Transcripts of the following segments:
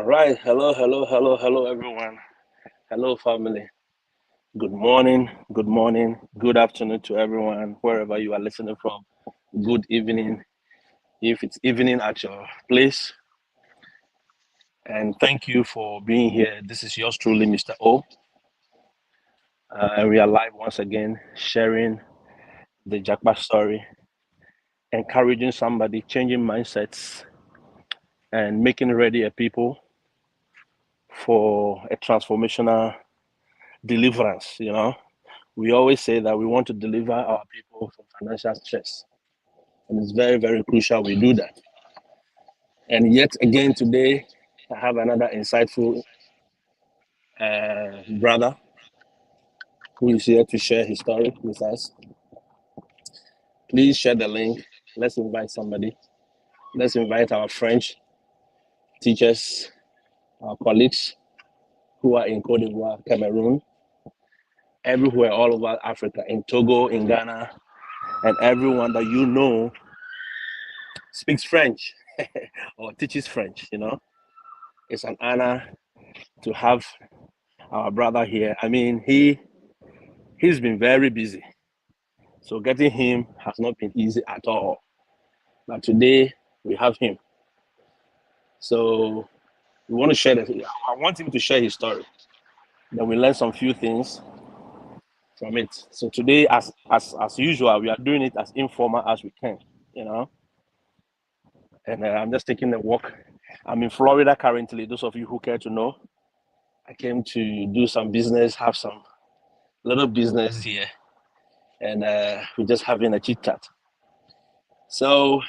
All right. Hello, everyone. Hello, family. Good morning, good afternoon to everyone, wherever you are listening from. Good evening, if it's evening at your place. And thank you for being here. This is yours truly, Mr. O. And we are live once again, sharing the Jackpot story, encouraging somebody, changing mindsets, and making ready a people for a transformational deliverance. We always say that we want to deliver our people from financial stress, and it's very, very crucial we do that. And yet again today, I have another insightful brother who is here to share his story with us. Please share the link. Let's invite somebody. Let's invite our French teachers, our colleagues who are in Cote d'Ivoire, Cameroon, everywhere all over Africa, in Togo, in Ghana, and everyone that you know speaks French or teaches French. It's an honor to have our brother here. I mean, he's been very busy, so getting him has not been easy at all. But today we have him, so we want to share that. I want him to share his story. Then we learn some few things from it. So today, as usual, we are doing it as informal as we can. You know, and I'm just taking a walk. I'm in Florida currently. Those of you who care to know, I came to do some business, have some little business here, and we're just having a chit chat. So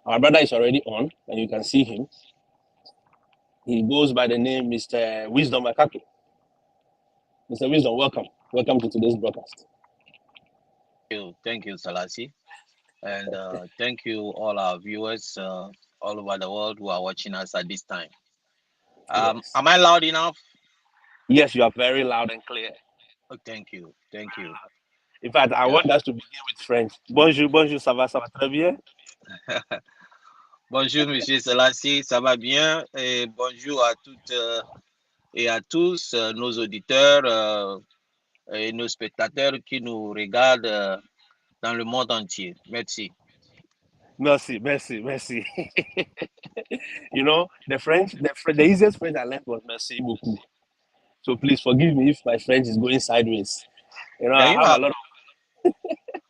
our brother is already on, and you can see him. He goes by the name Mr. Wisdom Akaki. Mr. Wisdom, welcome. Welcome to today's broadcast. Thank you, Salasi, and thank you all our viewers all over the world who are watching us at this time. Yes. Am I loud enough? Yes, you are very loud and clear. Oh, thank you. In fact, I Yeah. want us to begin with French. Bonjour, bonjour, ça va très bien? Bonjour, Monsieur Salasi, ça va bien? Et bonjour à toutes et à tous nos auditeurs et nos spectateurs qui nous regardent dans le monde entier. Merci. Merci, merci, merci. The easiest French I learned was merci beaucoup. So please forgive me if my French is going sideways. Yeah, I have a lot of.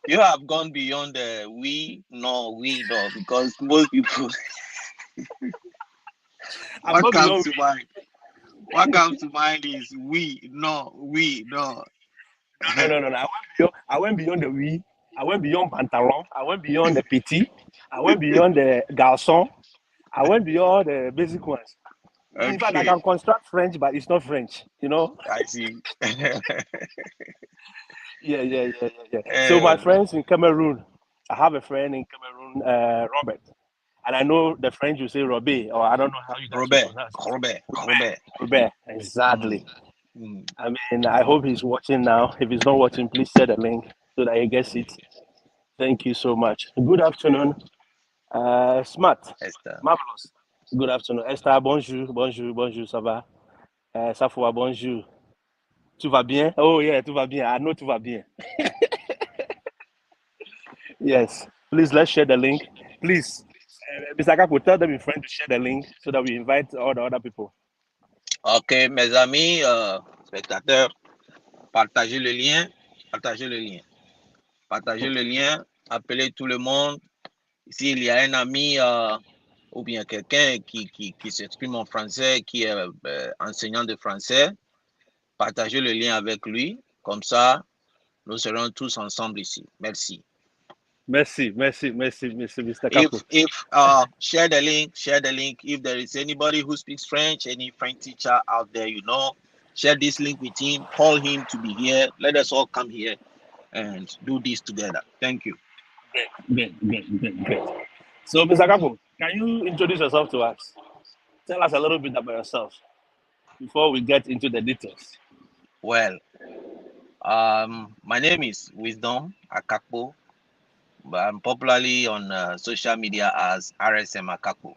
you have gone beyond the we no because most people I've what gone comes beyond. to mind what comes to mind is we no. No. I went beyond the we. I went beyond pantalon. I went beyond the petit. I went beyond the garçon. I went beyond the basic ones. In fact, I Okay, can construct French, but it's not French. I see. Yeah. So my uh, friends in Cameroon, I have a friend in Cameroon, Robert, and I know the French will say Robert, or I don't know how you guys will Robert, pronounce it. Robert, Robert, Robert. Robert, Mm, exactly. mm. I mean, I hope he's watching now. If he's not watching, please share the link so that he gets it. Thank you so much. Good afternoon, Smart, Esther. marvelous. Good afternoon, Esther. Bonjour, bonjour, bonjour. Ça va? Safoua, bonjour. Tout va bien? Oh yeah, tout va bien. I know tout va bien. Yes. Please let's share the link. Please, Mr. Akapo, tell them in French to share the link so that we invite all the other people. Ok, mes amis spectateurs, partagez le lien, partagez le lien, partagez le lien, appelez tout le monde. S'il y a un ami ou bien quelqu'un qui s'exprime en français, qui est enseignant de français, partagez le lien avec lui. Comme ça, nous serons tous ensemble ici. Merci. Merci, Mr. Kapo. If share the link. If there is anybody who speaks French, any French teacher out there, share this link with him. Call him to be here. Let us all come here and do this together. Thank you. Great. So, Mr. Kapo, can you introduce yourself to us? Tell us a little bit about yourself before we get into the details. Well, my name is Wisdom Akakpo, but I'm popularly on social media as RSM Akakpo.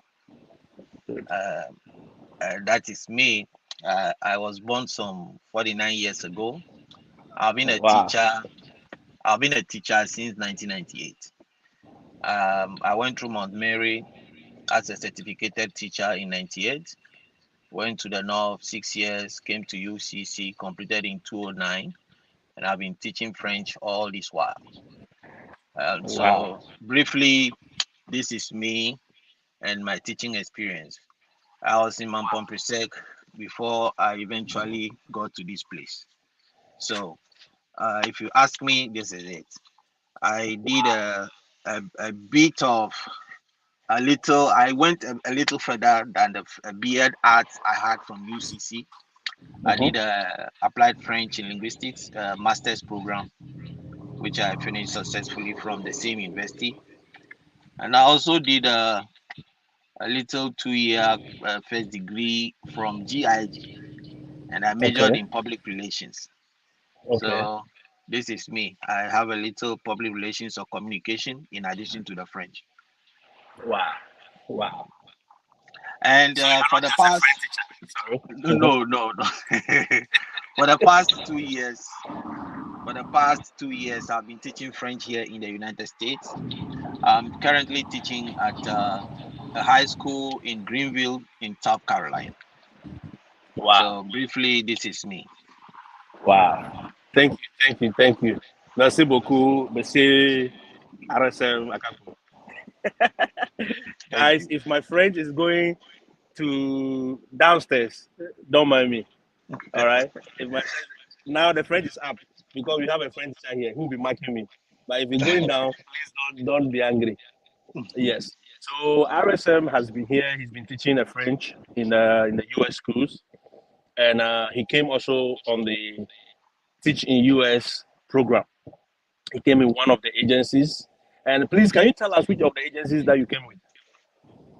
Good. That is me. I was born some 49 years ago. I've been a Wow. teacher. I've been a teacher since 1998. I went through Mount Mary as a certificated teacher in 98. Went to the North 6 years. Came to UCC. Completed in 2009, and I've been teaching French all this while. Wow. So briefly, this is me and my teaching experience. I was in Mampomprisek before I eventually got to this place. So if you ask me, this is it. I did a bit of a little. I went a little further than the BEd arts I had from UCC. I Uh-huh. did a applied French in linguistics master's program, which I finished successfully from the same university. And I also did a little 2 year first degree from GIG, and I majored Okay. in public relations. Okay. So this is me. I have a little public relations or communication in addition to the French. Wow. Wow. And So you're for not the just a past, French teacher. Sorry. Uh-huh. no. For the past 2 years, I've been teaching French here in the United States. I'm currently teaching at a high school in Greenville in South Carolina. Wow. So briefly, this is me. Wow. Thank you. Thank you. Thank you. Merci beaucoup, Monsieur RSM Akaku. Thank Guys, you. if my French is going to downstairs, don't mind me. All right. If my now the French is up because we have a French teacher here who will be marking me. But if it's going down, please don't be angry. Yes. So RSM has been here. He's been teaching the French in the US schools, and he came also on the Teach in US program. He came in one of the agencies. And please, can you tell us which of the agencies that you came with?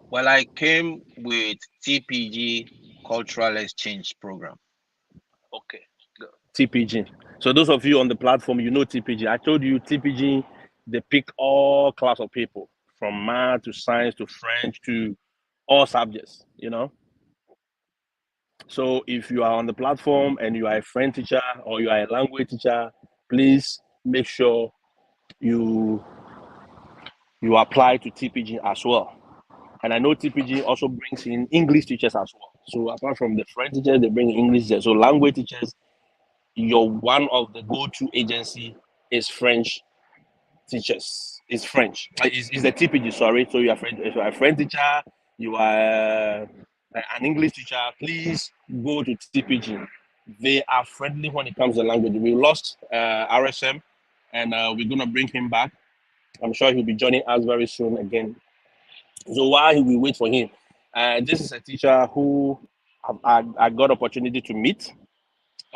Well, I came with TPG Cultural Exchange Program. Okay. TPG. So those of you on the platform, you know TPG. I told you TPG, they pick all class of people from math to science to French to all subjects, you know. So if you are on the platform and you are a French teacher or you are a language teacher, please make sure you you apply to TPG as well. And I know TPG also brings in English teachers as well. So apart from the French teachers, they bring English teachers. So language teachers, your one of the go-to agency is French teachers. Is French. Is the TPG, sorry. So you are French, if you are a French teacher, you are an English teacher, please go to TPG. They are friendly when it comes to language. We lost RSM and we're gonna bring him back. I'm sure he'll be joining us very soon again. So while we wait for him, this is a teacher who I got opportunity to meet.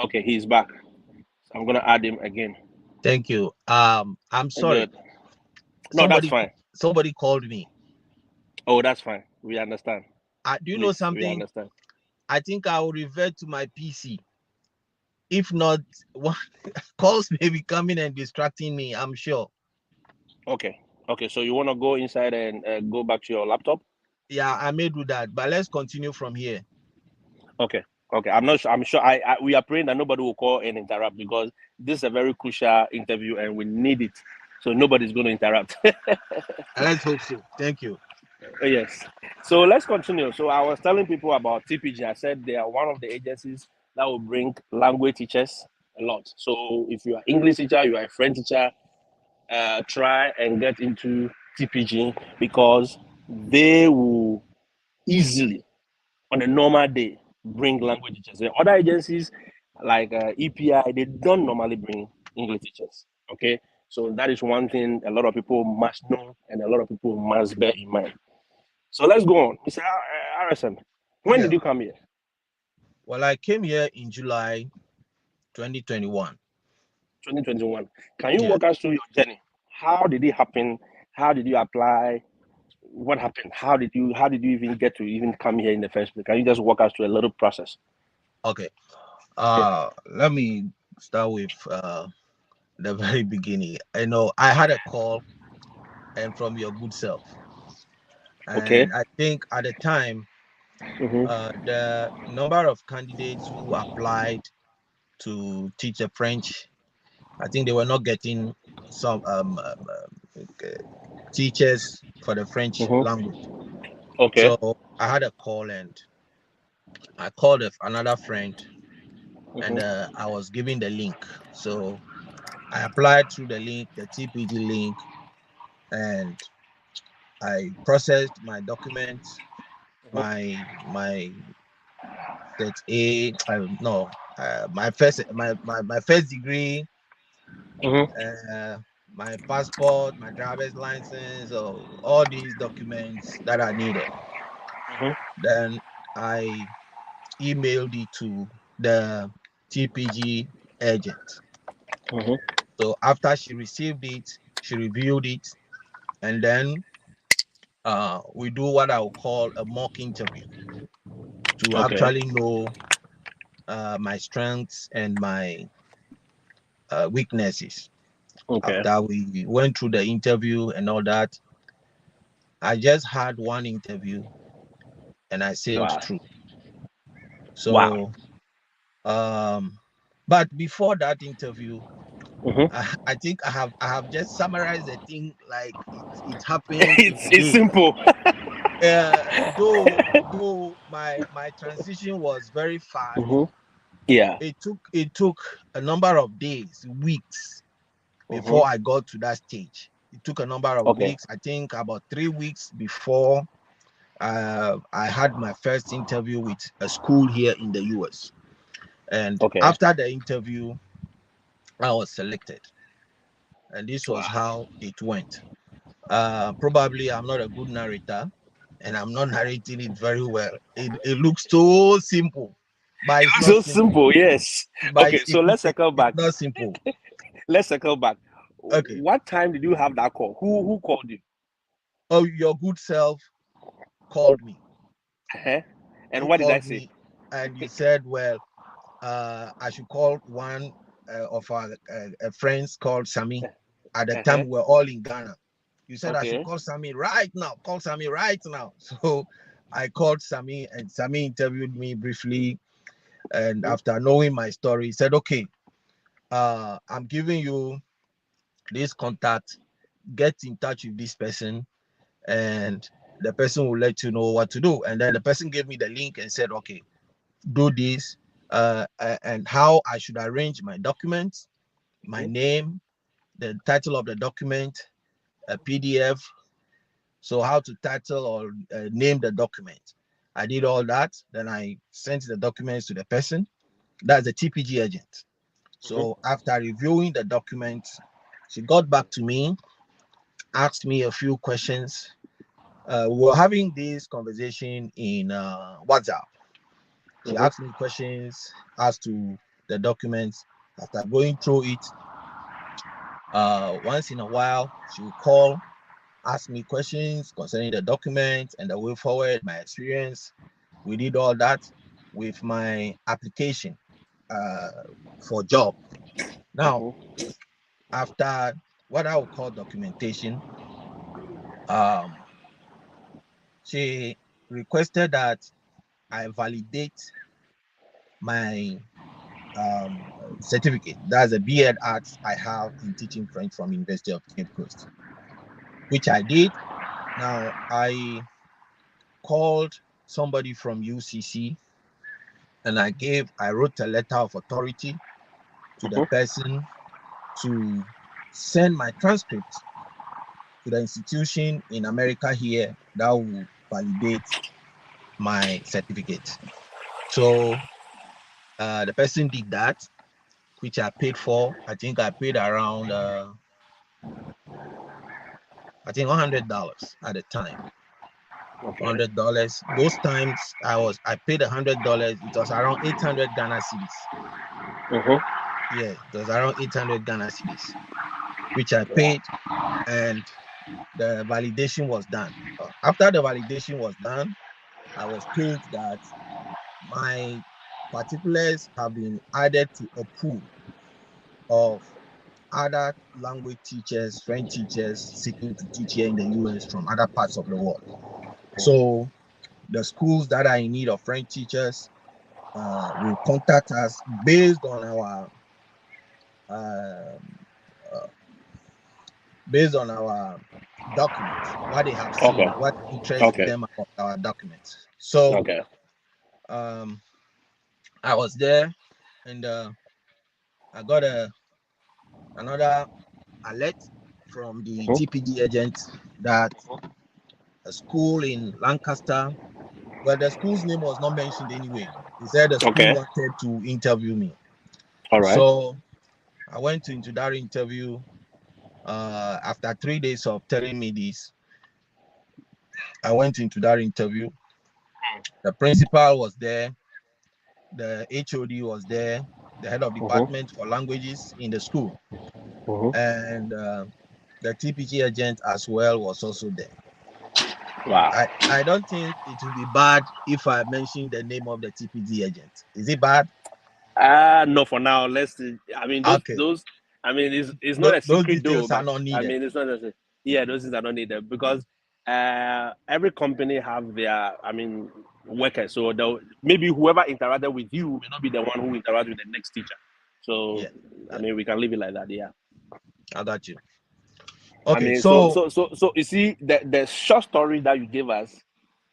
Okay, he's back. So I'm gonna add him again. Thank you. I'm sorry. Good. No, that's Somebody fine. somebody called me. Oh, that's fine. We understand. Do you know Please, we something? understand. I think I will revert to my PC. If not, calls may be coming and distracting me, I'm sure. Okay. Okay. So you want to go inside and go back to your laptop? Yeah, I may do that, but let's continue from here. Okay. Okay. I'm not sure. I'm sure. We are praying that nobody will call and interrupt because this is a very crucial interview and we need it. So nobody's going to interrupt. Let's hope so. Thank you. Yes. So let's continue. So I was telling people about TPG. I said they are one of the agencies that will bring language teachers a lot. So if you are English teacher, you are a French teacher, try and get into TPG because they will easily, on a normal day, bring language teachers. The other agencies like EPI, they don't normally bring English teachers. Okay. So that is one thing a lot of people must know and a lot of people must bear in mind. So let's go on. Mr. Harrison, when Yeah. did you come here? Well, I came here in July 2021. 2021. Can you Yeah. walk us through your journey? How did it happen? How did you apply? What happened? How did you even get to even come here in the first place? Can you just walk us through a little process? Okay. Yeah. Let me start with the very beginning. I know I had a call and from your good self. Okay. And I think at the time The number of candidates who applied to teach the French, I think they were not getting some teachers for the French language. Okay. So I had a call, and I called another friend, and I was given the link. So I applied through the link, the TPG link, and I processed my documents, my that A, no, my first degree, my passport, my driver's license, all these documents that I needed. Then I emailed it to the TPG agent. So after she received it, she reviewed it, and then we do what I would call a mock interview to actually know my strengths and my weaknesses. After we went through the interview and all that, I just had one interview and I sailed through. So, but before that interview, I think I have just summarized the thing like it happened. It's simple. Though my transition was very fast. Yeah. It took a number of days, weeks before I got to that stage. It took a number of weeks. I think about 3 weeks before I had my first interview with a school here in the US. And after the interview, I was selected. And this was how it went. Probably I'm not a good narrator, and I'm not narrating it very well. It looks so simple, but it's not so simple. Yes. But So let's circle back. It's not simple. Let's circle back. Okay. What time did you have that call? Who called you? Oh, your good self called me. And what did I say? And you said, well, I should call one of our friends called Sami. At the time, we were all in Ghana. You said I should call Sami right now. Call Sami right now. So I called Sami, and Sami interviewed me briefly. And after knowing my story, he said, okay, I'm giving you this contact. Get in touch with this person, and the person will let you know what to do. And then the person gave me the link and said, okay, do this, and how I should arrange my documents, my name, the title of the document, a PDF. So how to title or name the document. I did all that. Then I sent the documents to the person. That's the TPG agent. So after reviewing the documents, she got back to me, asked me a few questions. We were having this conversation in WhatsApp. She asked me questions as to the documents. After going through it, once in a while, she would call, ask me questions concerning the document and the way forward, my experience. We did all that with my application for job. Now, after what I would call documentation, she requested that I validate my certificate. That's a B.Ed Arts I have in teaching French from University of Cape Coast, which I did. Now I called somebody from UCC, and I wrote a letter of authority to the person to send my transcript to the institution in America here that will validate my certificate. So the person did that, which I paid for. I think I paid around $100 at the time. $100. Those times I paid $100. It was around 800 Ghana cedis. Yeah, it was around 800 Ghana cedis, which I paid, and the validation was done. After the validation was done, I was told that my particulars have been added to a pool of other language teachers, French teachers seeking to teach here in the US from other parts of the world. So the schools that are in need of French teachers will contact us based on our documents, what they have seen, Okay. what interests Okay. them about our documents. So Okay. I was there, and I got another alert from the TPG agent that a school in Lancaster, well, the school's name was not mentioned anyway. He said the school Okay. wanted to interview me. All right. So I went into that interview. After 3 days of telling me this, I went into that interview. The principal was there, the HOD was there, the head of department for languages in the school, and the TPG agent as well was also there. Wow. I don't think it will be bad if I mention the name of the TPG agent. Is it bad? No, for now. Let's see. I mean, those. I mean, it's not a Those secret though. details are But not needed. I mean, it's not. Yeah, those things are not needed because every company have their. I mean, workers. So maybe whoever interacted with you may not be the one who interacted with the next teacher. So yeah. I mean, we can leave it like that. Yeah. I got you. Okay, I mean, so you see the short story that you gave us,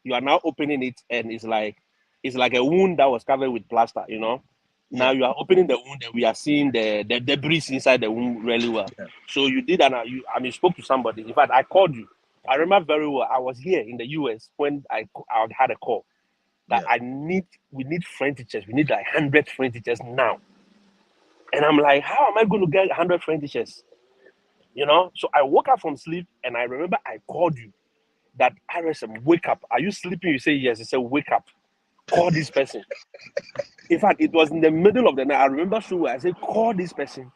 you are now opening it, and it's like a wound that was covered with plaster. You know. Now you are opening the wound, and we are seeing the debris inside the wound really well. Yeah. So you did, and you spoke to somebody. In fact, I called you. I remember very well. I was here in the US when I had a call that we need French teachers. We need like 100 French teachers now. And I'm like, how am I going to get 100 French teachers? You know. So I woke up from sleep, and I remember I called you. That RSM, wake up. Are you sleeping? You say yes. I said, wake up. Call this person. In fact, it was in the middle of the night. I remember so well. I said, call this person,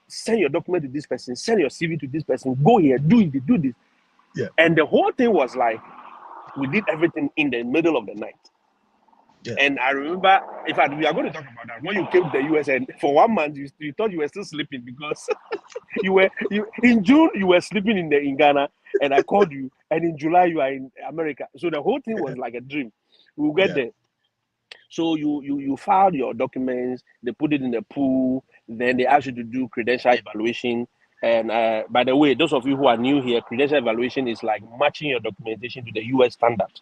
send your document to this person, send your CV to this person, go here, do this. Yeah. And the whole thing was like, we did everything in the middle of the night. Yeah. And I remember, in fact, we are going to talk about that. When you came to the US and for 1 month, you thought you were still sleeping because in June, you were sleeping in Ghana, and I called you, and in July, you are in America. So the whole thing was like a dream. We'll get there. So you filed your documents, they put it in the pool, then they ask you to do credential evaluation. And by the way, those of you who are new here, credential evaluation is like matching your documentation to the US standard.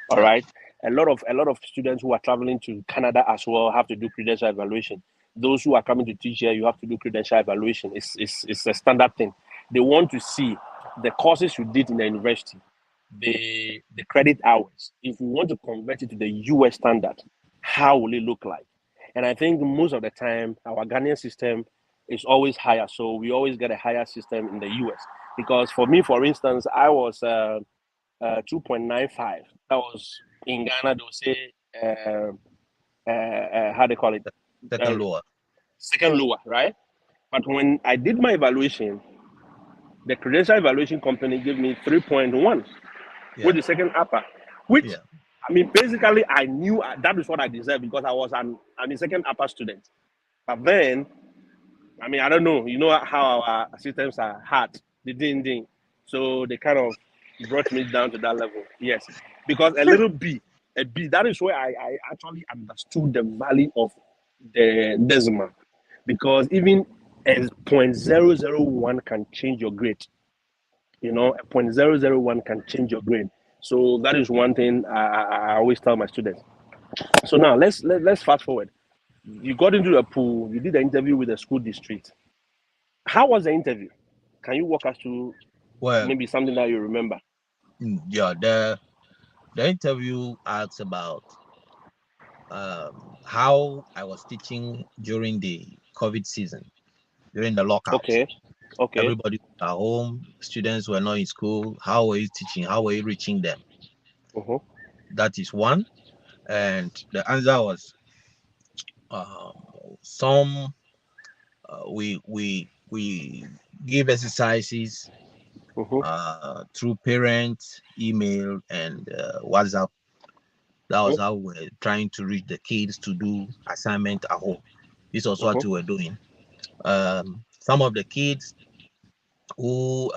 All right. A lot of students who are traveling to Canada as well have to do credential evaluation. Those who are coming to teach here, you have to do credential evaluation. It's a standard thing. They want to see the courses you did in the university, the credit hours. If you want to convert it to the US standard, how will it look like? And I think most of the time, our Ghanaian system is always higher. So we always get a higher system in the US. Because for me, for instance, I was 2.95. That was in Ghana, they will say, how they call it? Second lower, right? But when I did my evaluation, the credential evaluation company gave me 3.1 with the second upper, which I mean, basically, I knew that is what I deserved because I'm a second upper student. But then, I mean, I don't know. You know how our systems are hard. The ding. So they kind of brought me down to that level. Yes, because a B. That is where I actually understood the value of the decimal, because even a 0.001 can change your grade. You know, a 0.001 can change your grade. So that is one thing I always tell my students. So now let's fast forward. You got into the pool. You did the interview with the school district. How was the interview? Can you walk us through maybe something that you remember? Yeah, the interview asks about how I was teaching during the COVID season, during the lockout. Okay. Everybody was at home. Students were not in school. How were you teaching? How were you reaching them? That is one. And the answer was we give exercises through parents, email, and WhatsApp. That was how we're trying to reach the kids to do assignment at home. This was what we were doing. Some of the kids who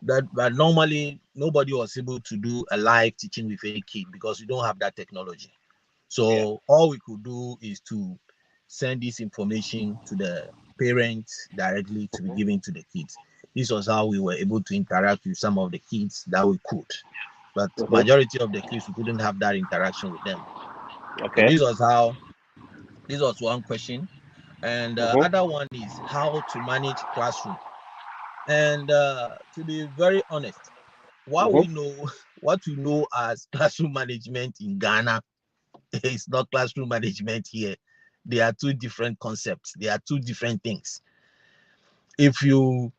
But normally nobody was able to do a live teaching with a kid because we don't have that technology. So all we could do is to send this information to the parents directly to be given to the kids. This was how we were able to interact with some of the kids that we could. But majority of the kids, we couldn't have that interaction with them. So Okay. this was one question. And the other one is how to manage classroom. And to be very honest, what we know as classroom management in Ghana is not classroom management here. They are two different concepts. They are two different things. If you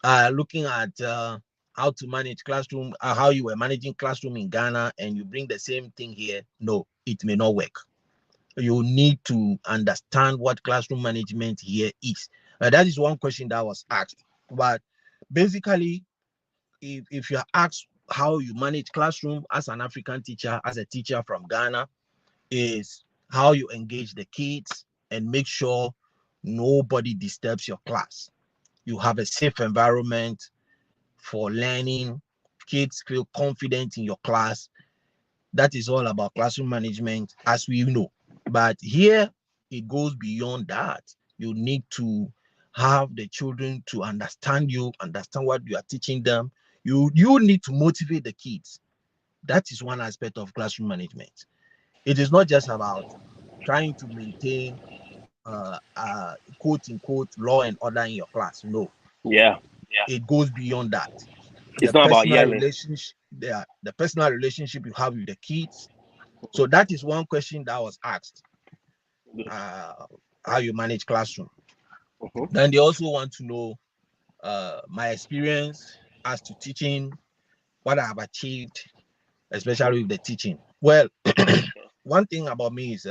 are looking at how to manage classroom, how you were managing classroom in Ghana, and you bring the same thing here, no, it may not work. You need to understand what classroom management here is. That is one question that was asked. But basically, if you are asked how you manage classroom as an African teacher, as a teacher from Ghana, is how you engage the kids and make sure nobody disturbs your class. You have a safe environment for learning. Kids feel confident in your class. That is all about classroom management, as we know. But here, it goes beyond that. You need to have the children to understand you, understand what you are teaching them. You need to motivate the kids. That is one aspect of classroom management. It is not just about trying to maintain quote unquote law and order in your class. No. Yeah. It goes beyond that. It's not about yelling. Relationship, the personal relationship you have with the kids. So that is one question that was asked. How you manage classroom. Then they also want to know my experience as to teaching, what I have achieved, especially with the teaching. Well, one thing about me is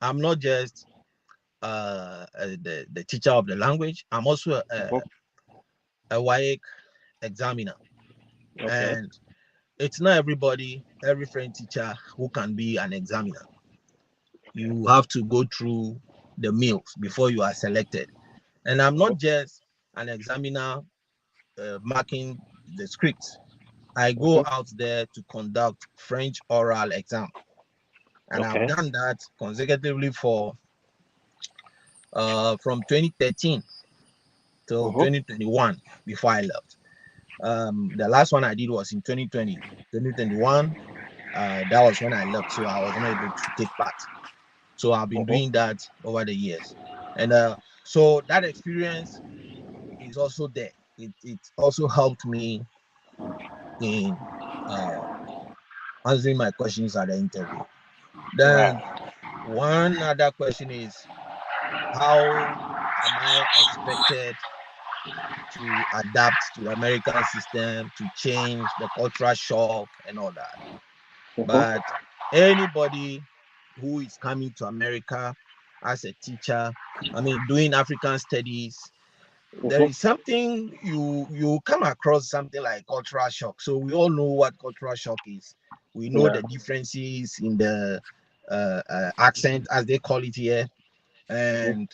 I'm not just the teacher of the language. I'm also a WAEC examiner. And it's not every French teacher who can be an examiner. You have to go through the meals before you are selected. And I'm not just an examiner marking the scripts. I go out there to conduct French oral exam. And I've done that consecutively for from 2013 till 2021 before I left. The last one I did was in 2020. 2021, that was when I left, so I was not able to take part. So I've been doing that over the years. And so that experience is also there. It also helped me in answering my questions at the interview. Then one other question is, how am I expected to adapt to the American system, to change the cultural shock and all that? But anybody who is coming to America as a teacher, doing African studies, there is something you come across, something like cultural shock. So we all know what cultural shock is. We know the differences in the accent, as they call it here, and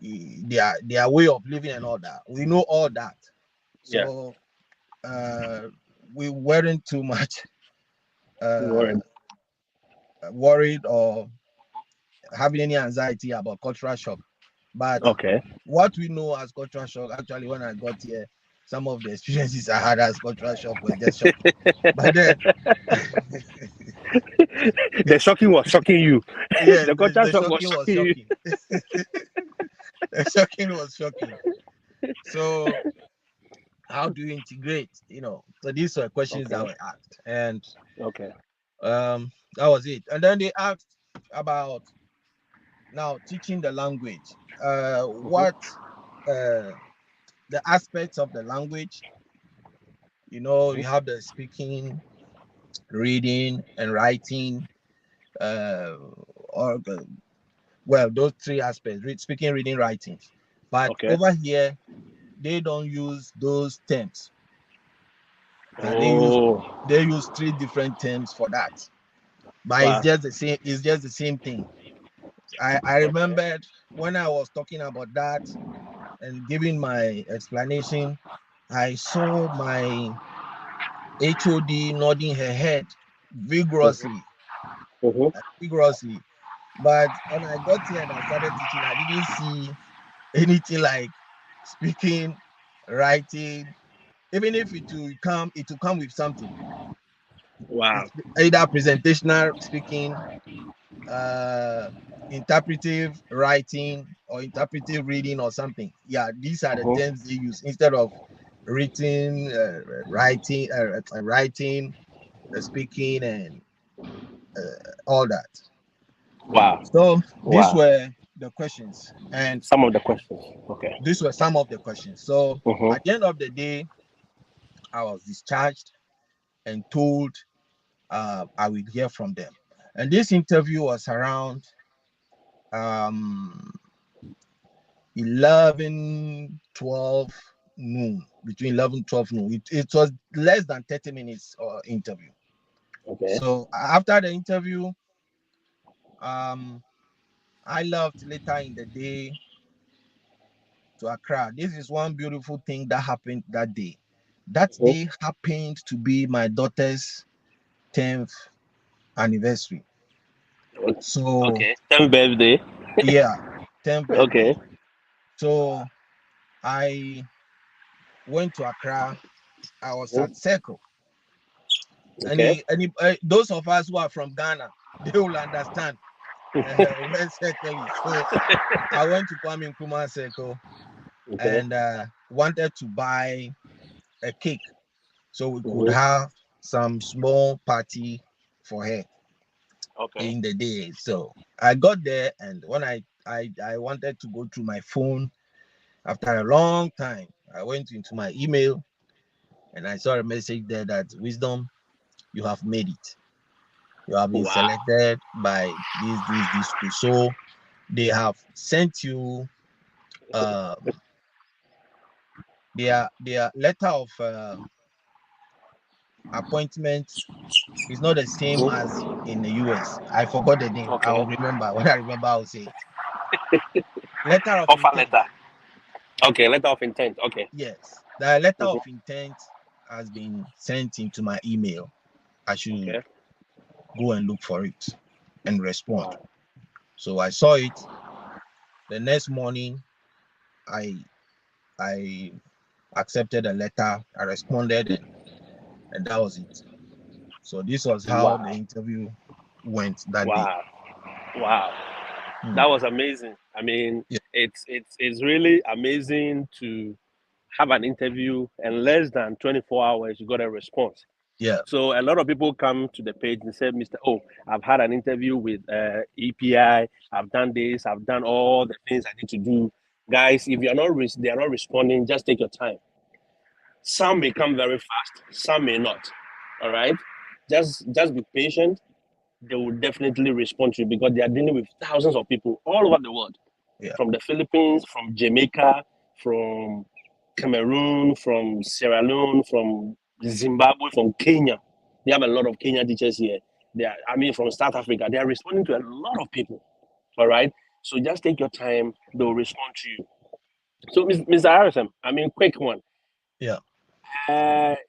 their way of living and all that. We know all that. So we weren't too much worried or having any anxiety about cultural shock. But what we know as cultural shock, actually, when I got here, some of the experiences I had as cultural shock was just shocking. But then the shocking was shocking you. Yeah, the cultural shock was shocking. The shocking was shocking. So how do you integrate? So these were questions that were asked, and that was it. And then they asked about now teaching the language. What the aspects of the language? You have the speaking, reading, and writing. Those three aspects: speaking, reading, writing. But over here, they don't use those terms. They use three different terms for that. But it's just the same. It's just the same thing. I remembered when I was talking about that and giving my explanation, I saw my HOD nodding her head vigorously, vigorously. But when I got here and I started teaching, I didn't see anything like speaking, writing. Even if it will come with something. Wow. It's either presentational speaking, interpretive writing, or interpretive reading or something. Yeah, these are the terms they use instead of written, writing, speaking, and all that. Wow. So these Wow. were the questions, and Some of the questions. Okay. these were some of the questions. So Mm-hmm. at the end of the day, I was discharged and told I will hear from them. And this interview was around 11, 12 noon, between 11, 12 noon. It was less than 30 minutes interview. Okay. So after the interview, I left later in the day to Accra. This is one beautiful thing that happened that day. That day happened to be my daughter's 10th anniversary. So okay. 10th birthday. yeah, 10th birthday. Okay. So I went to Accra. I was at Circle. Okay. Those of us who are from Ghana, they will understand where Circle is. So I went to Kwame Nkrumah Circle Okay. and wanted to buy a cake so we could Mhm. have some small party for her Okay. in the day. So I got there, and when I wanted to go through my phone after a long time, I went into my email and I saw a message there that Wisdom, you have made it. You have been Wow. selected by this school. So they have sent you their letter of appointment is not the same as in the US. I forgot the name. Okay. I'll remember. When I remember, I'll say it. Letter of Offer intent. letter. Okay. Letter of intent. Okay. Yes. The letter Mhm. of intent has been sent into my email. I should Okay. go and look for it and respond. Wow. So I saw it. The next morning, I accepted a letter. I responded, and that was it. So this was how the Wow. interview went that day. Wow. Wow. That was amazing. I mean, Yeah. it's really amazing to have an interview and less than 24 hours you got a response. Yeah. So a lot of people come to the page and say, Mr. Oh, I've had an interview with EPI. I've done this. I've done all the things I need to do. Guys, if you're not they are not responding, just take your time. Some may come very fast. Some may not. All right. Just be patient. They will definitely respond to you because they are dealing with thousands of people all over the world, Yeah. from the Philippines, from Jamaica, from Cameroon, from Sierra Leone, from Zimbabwe, from Kenya. They have a lot of Kenyan teachers here. From South Africa. They are responding to a lot of people. All right. So just take your time. They'll respond to you. So, Mr. Harrison, quick one. Yeah.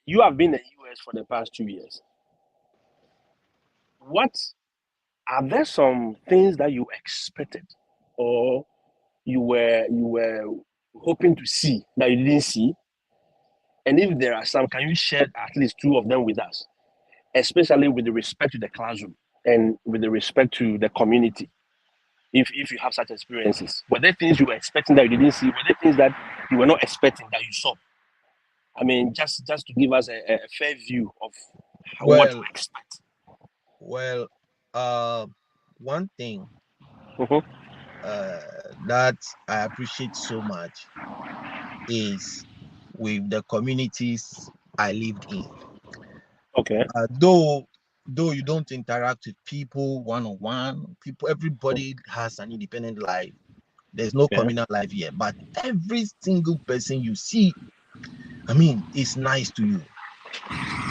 You have been in the US for the past 2 years. What are there some things that you expected or you were hoping to see that you didn't see? And if there are some, can you share at least two of them with us, especially with the respect to the classroom and with the respect to the community? If you have such experiences, were there things you were expecting that you didn't see? Were there things that you were not expecting that you saw? Just to give us a fair view of what to Well, expect. well, one thing Mhm. that I appreciate so much is with the communities I lived in. Okay. Though you don't interact with people one on one, everybody has an independent life. There's no Okay. communal life here, but every single person you see, it's nice to you.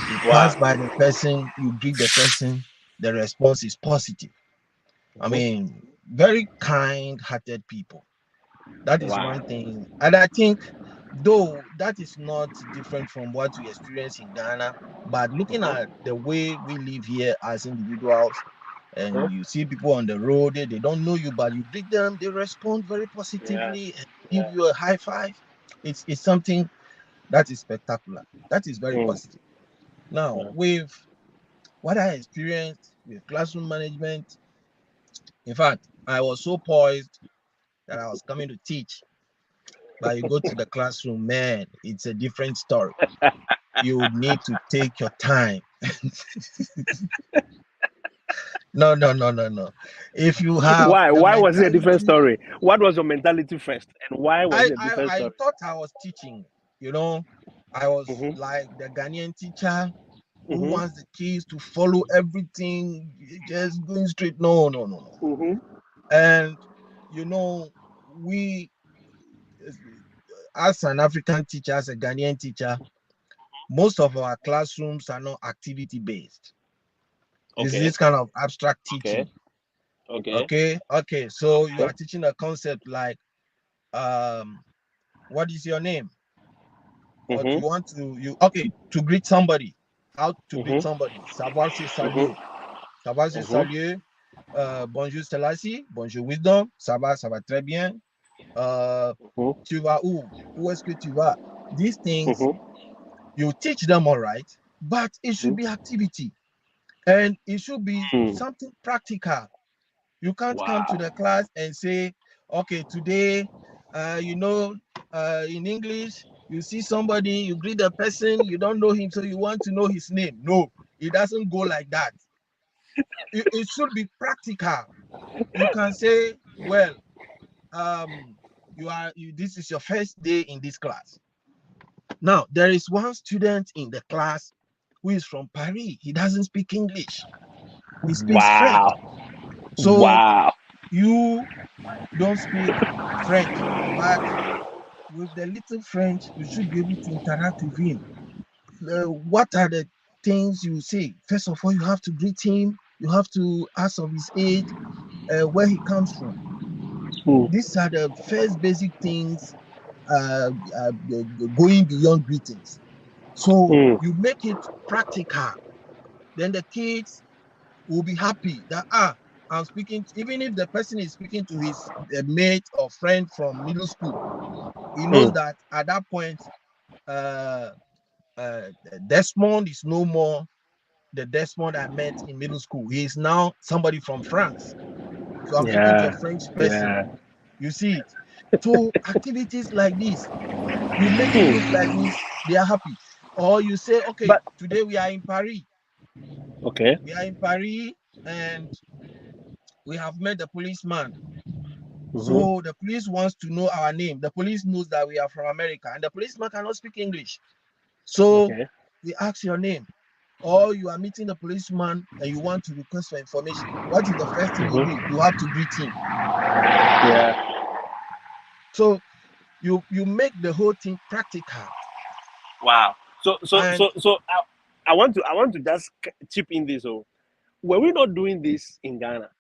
You pass Wow. by the person, you greet the person, the response is positive. Very kind-hearted people. That is one Wow. thing, and I think though that is not different from what we experience in Ghana, but looking at the way we live here as individuals, and you see people on the road, they don't know you, but you greet them, they respond very positively and give you a high five. It's something that is spectacular. That is very positive. Now, with what I experienced with classroom management, in fact, I was so poised that I was coming to teach. But you go to the classroom, man, it's a different story. You need to take your time. No. If you have why was it a different story? What was your mentality first, and why was it a different story? I thought I was teaching, I was like the Ghanaian teacher who wants the kids to follow everything, just going straight. No. And we, as an African teacher, as a Ghanaian teacher, most of our classrooms are not activity based. It's this kind of abstract teaching. Okay. So you are teaching a concept like, what is your name? Or you want to greet somebody. How to greet somebody? Savoir se saluer. Savoir se saluer. Bonjour Selassie. Bonjour Wisdom. Ça va très bien. Tu vas où? Où est-ce que tu vas? These things, you teach them all right, but it should be activity. And it should be something practical. You can't come to the class and say, okay, today, in English, you see somebody, you greet the person, you don't know him, so you want to know his name. No, it doesn't go like that. It should be practical. You can say, well, this is your first day in this class. Now, there is one student in the class who is from Paris. He doesn't speak English. He speaks French. So you don't speak French, but with the little French, you should be able to interact with him. What are the things you say? First of all, you have to greet him. You have to ask of his age, where he comes from. These are the first basic things, going beyond greetings. So you make it practical. Then the kids will be happy that, I'm speaking, even if the person is speaking to his mate or friend from middle school, he knows that at that point, Desmond is no more the Desmond I met in middle school. He is now somebody from France. So I'm talking to a French person. You see it. So activities like this, you make it look like this, they are happy. Or you say, okay, today we are in Paris. Okay. We are in Paris and we have met the policeman. So the police wants to know our name. The police knows that we are from America and the policeman cannot speak English. So we ask your name. Or you are meeting the policeman and you want to request for information. What is the first thing you do? You have to greet him. Yeah. So you make the whole thing practical. Wow. So I want to just chip in this. So were we not doing this in Ghana,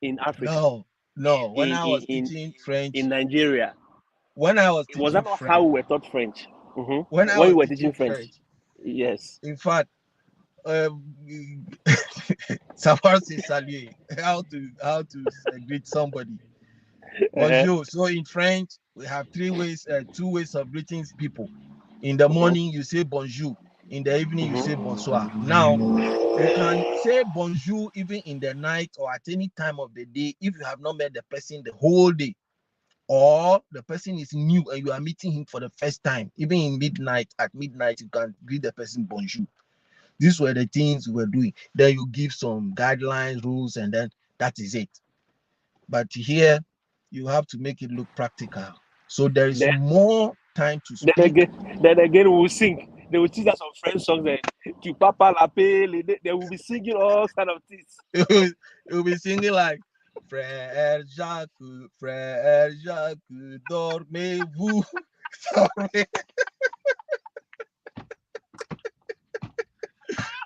in Africa? No. When I was teaching French in Nigeria, when I was teaching was that not French, how we were taught French? When we were teaching French, yes. In fact, savoir se saluer, how to greet somebody. Bonjour. So in French, we have two ways of greeting people. In the morning, you say bonjour. In the evening, you say bonsoir. Now, you can say bonjour even in the night or at any time of the day if you have not met the person the whole day, or the person is new and you are meeting him for the first time. Even in midnight, at midnight, you can greet the person bonjour. These were the things we were doing. Then you give some guidelines, rules, and then that is it. But here, you have to make it look practical. So there is more time to speak. Then again, we will sing. They will teach us some French songs. Tu papa la paix. They will be singing all kind of things. It will be singing like, Frère Jacques, dormez-vous.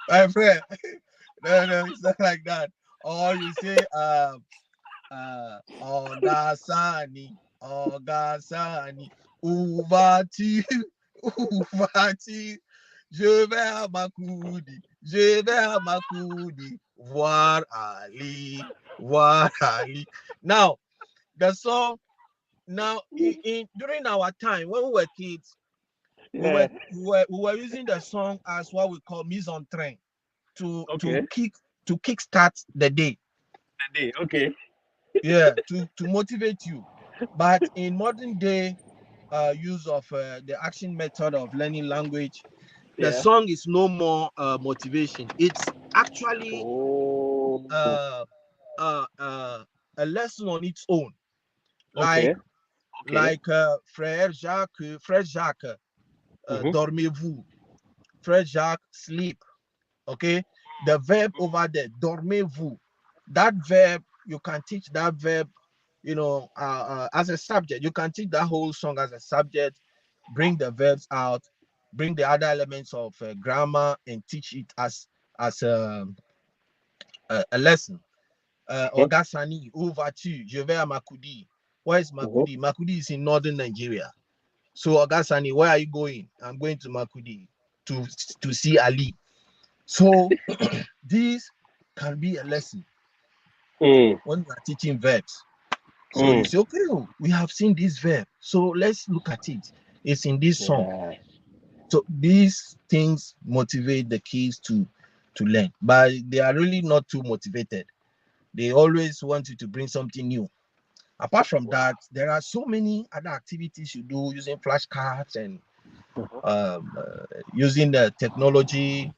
My friend, no, it's not like that. Or you say, Ogasani. Ouvati, ouvati, je vais à Makoudi, je vais à Makoudi, voir Ali, voir Ali. Now, the song, during our time, when we were kids, we were using the song as what we call mise en train to kickstart the day. Okay. Yeah, to motivate you. But in modern day use of the action method of learning language, the song is no more motivation. It's actually a lesson on its own. Like Frère Jacques, dormez-vous. Frère Jacques, sleep. Okay, the verb over there, dormez-vous. That verb, you can teach that verb, as a subject. You can teach that whole song as a subject, bring the verbs out, bring the other elements of grammar, and teach it as a lesson. Ogasani, over to je vais à Makoudi. Where is Makoudi? Makoudi is in northern Nigeria. So Ogasani, where are you going? I'm going to Makoudi to see Ali. So this can be a lesson when we are teaching verbs. So you say, okay, we have seen this verb, so let's look at it. It's in this song. So these things motivate the kids to learn, but they are really not too motivated. They always want you to bring something new. Apart from that, there are so many other activities you do using flashcards and using the technology,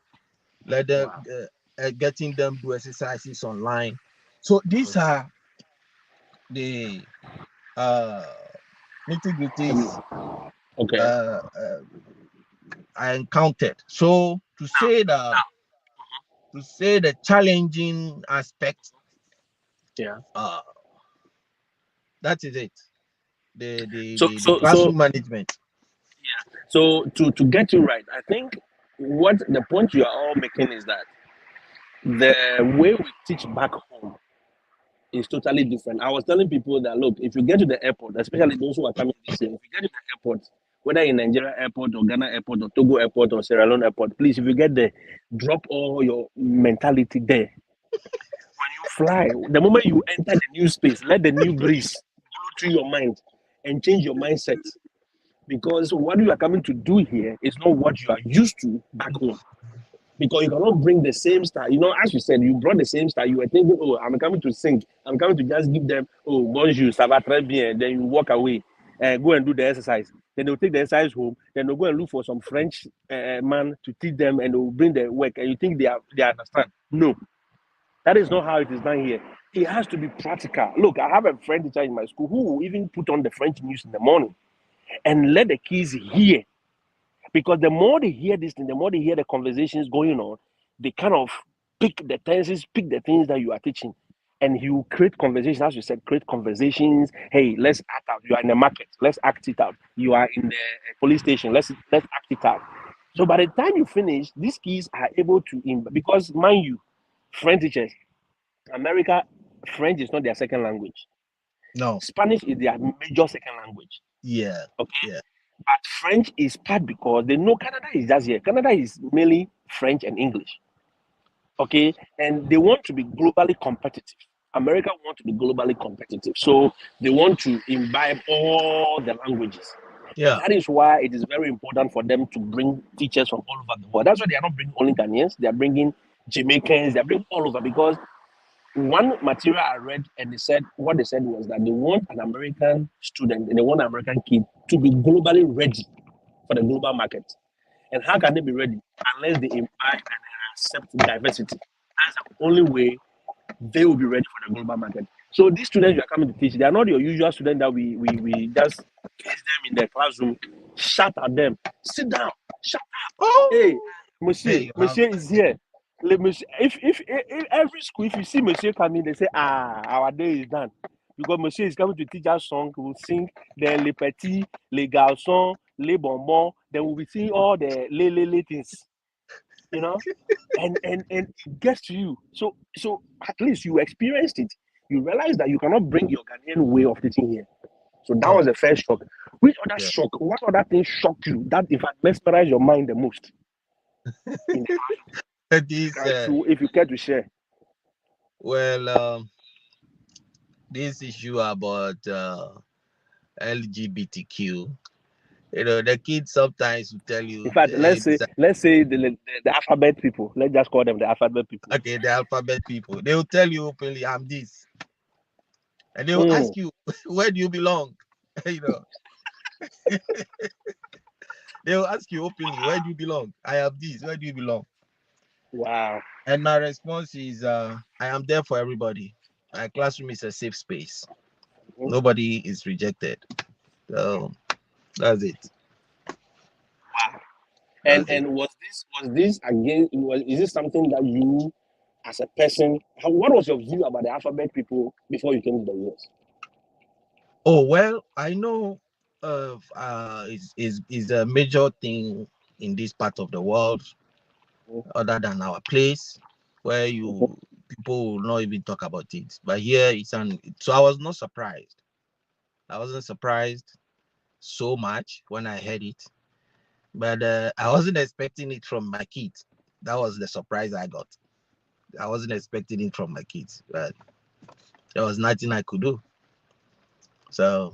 getting them do exercises online. So these are the nitty-gritties I encountered. So to say the challenging aspect, that is it. The classroom management. Yeah. So to get you right, I think what the point you are all making is that the way we teach back home is totally different. I was telling people that, look, if you get to the airport, especially those who are coming this year, if you get to the airport, whether in Nigeria airport or Ghana airport or Togo airport or Sierra Leone airport, please, if you get there, drop all your mentality there. When you fly, the moment you enter the new space, let the new breeze blow through your mind and change your mindset. Because what you are coming to do here is not what you are used to back home. Because you cannot bring the same style. As you said, you brought the same style. You were thinking, oh, I'm coming to sing. I'm coming to just give them, oh, bonjour, ça va très bien. Then you walk away and go and do the exercise. Then they'll take the exercise home. Then they'll go and look for some French man to teach them, and they'll bring their work. And you think they understand. No, that is not how it is done here. It has to be practical. Look, I have a friend teacher in my school who will even put on the French news in the morning and let the kids hear. Because the more they hear this thing, the more they hear the conversations going on, they kind of pick the tenses, pick the things that you are teaching. And you create conversations, as you said, create conversations. Hey, let's act out. You are in the market, let's act it out. You are in the police station, let's act it out. So by the time you finish, these kids are able to, because mind you, French teachers, America, French is not their second language. No. Spanish is their major second language. Yeah. Okay. Yeah. But French is part because they know Canada is just here. Canada is mainly French and English. Okay. And they want to be globally competitive. America wants to be globally competitive. So they want to imbibe all the languages. Yeah. That is why it is very important for them to bring teachers from all over the world. That's why they are not bringing only Ghanaians. They are bringing Jamaicans. They are bringing all over, because one material I read, and what they said was that they want an American student and they want an American kid to be globally ready for the global market. And how can they be ready? Unless they imbibe and accept diversity. That's the only way they will be ready for the global market. So these students you are coming to teach, they are not your usual student that we just place them in the classroom, shout at them, sit down, shut up. Oh. Hey, Monsieur is here. If every school, if you see Monsieur coming, they say, our day is done. Because Monsieur is coming to teach us song, we will sing, then les petits, les garçons, les bonbons, then we'll be seeing all the le things. And it gets to you. So at least you experienced it. You realize that you cannot bring your Ghanaian way of teaching here. So that was the first shock. Which other shock? What other thing shocked you that in fact mesmerized your mind the most? If you care to share. Well, this issue about LGBTQ, the kids sometimes will tell you. In fact, let's say the alphabet people. Let's just call them the alphabet people. Okay, the alphabet people. They will tell you openly, "I'm this," and they will ask you, "Where do you belong?" They will ask you openly, "Where do you belong?" "I am this. Where do you belong?" Wow. And my response is, "I am there for everybody. My classroom is a safe space. Nobody is rejected." So that's it. Wow. And was this again? Is this something that you, as a person, what was your view about the alphabet people before you came to the US? Oh well, I know is a major thing in this part of the world, other than our place, where people will not even talk about it. But here so I was not surprised. I wasn't surprised so much when I heard it, but I wasn't expecting it from my kids. That was the surprise I got. I wasn't expecting it from my kids, but there was nothing I could do. So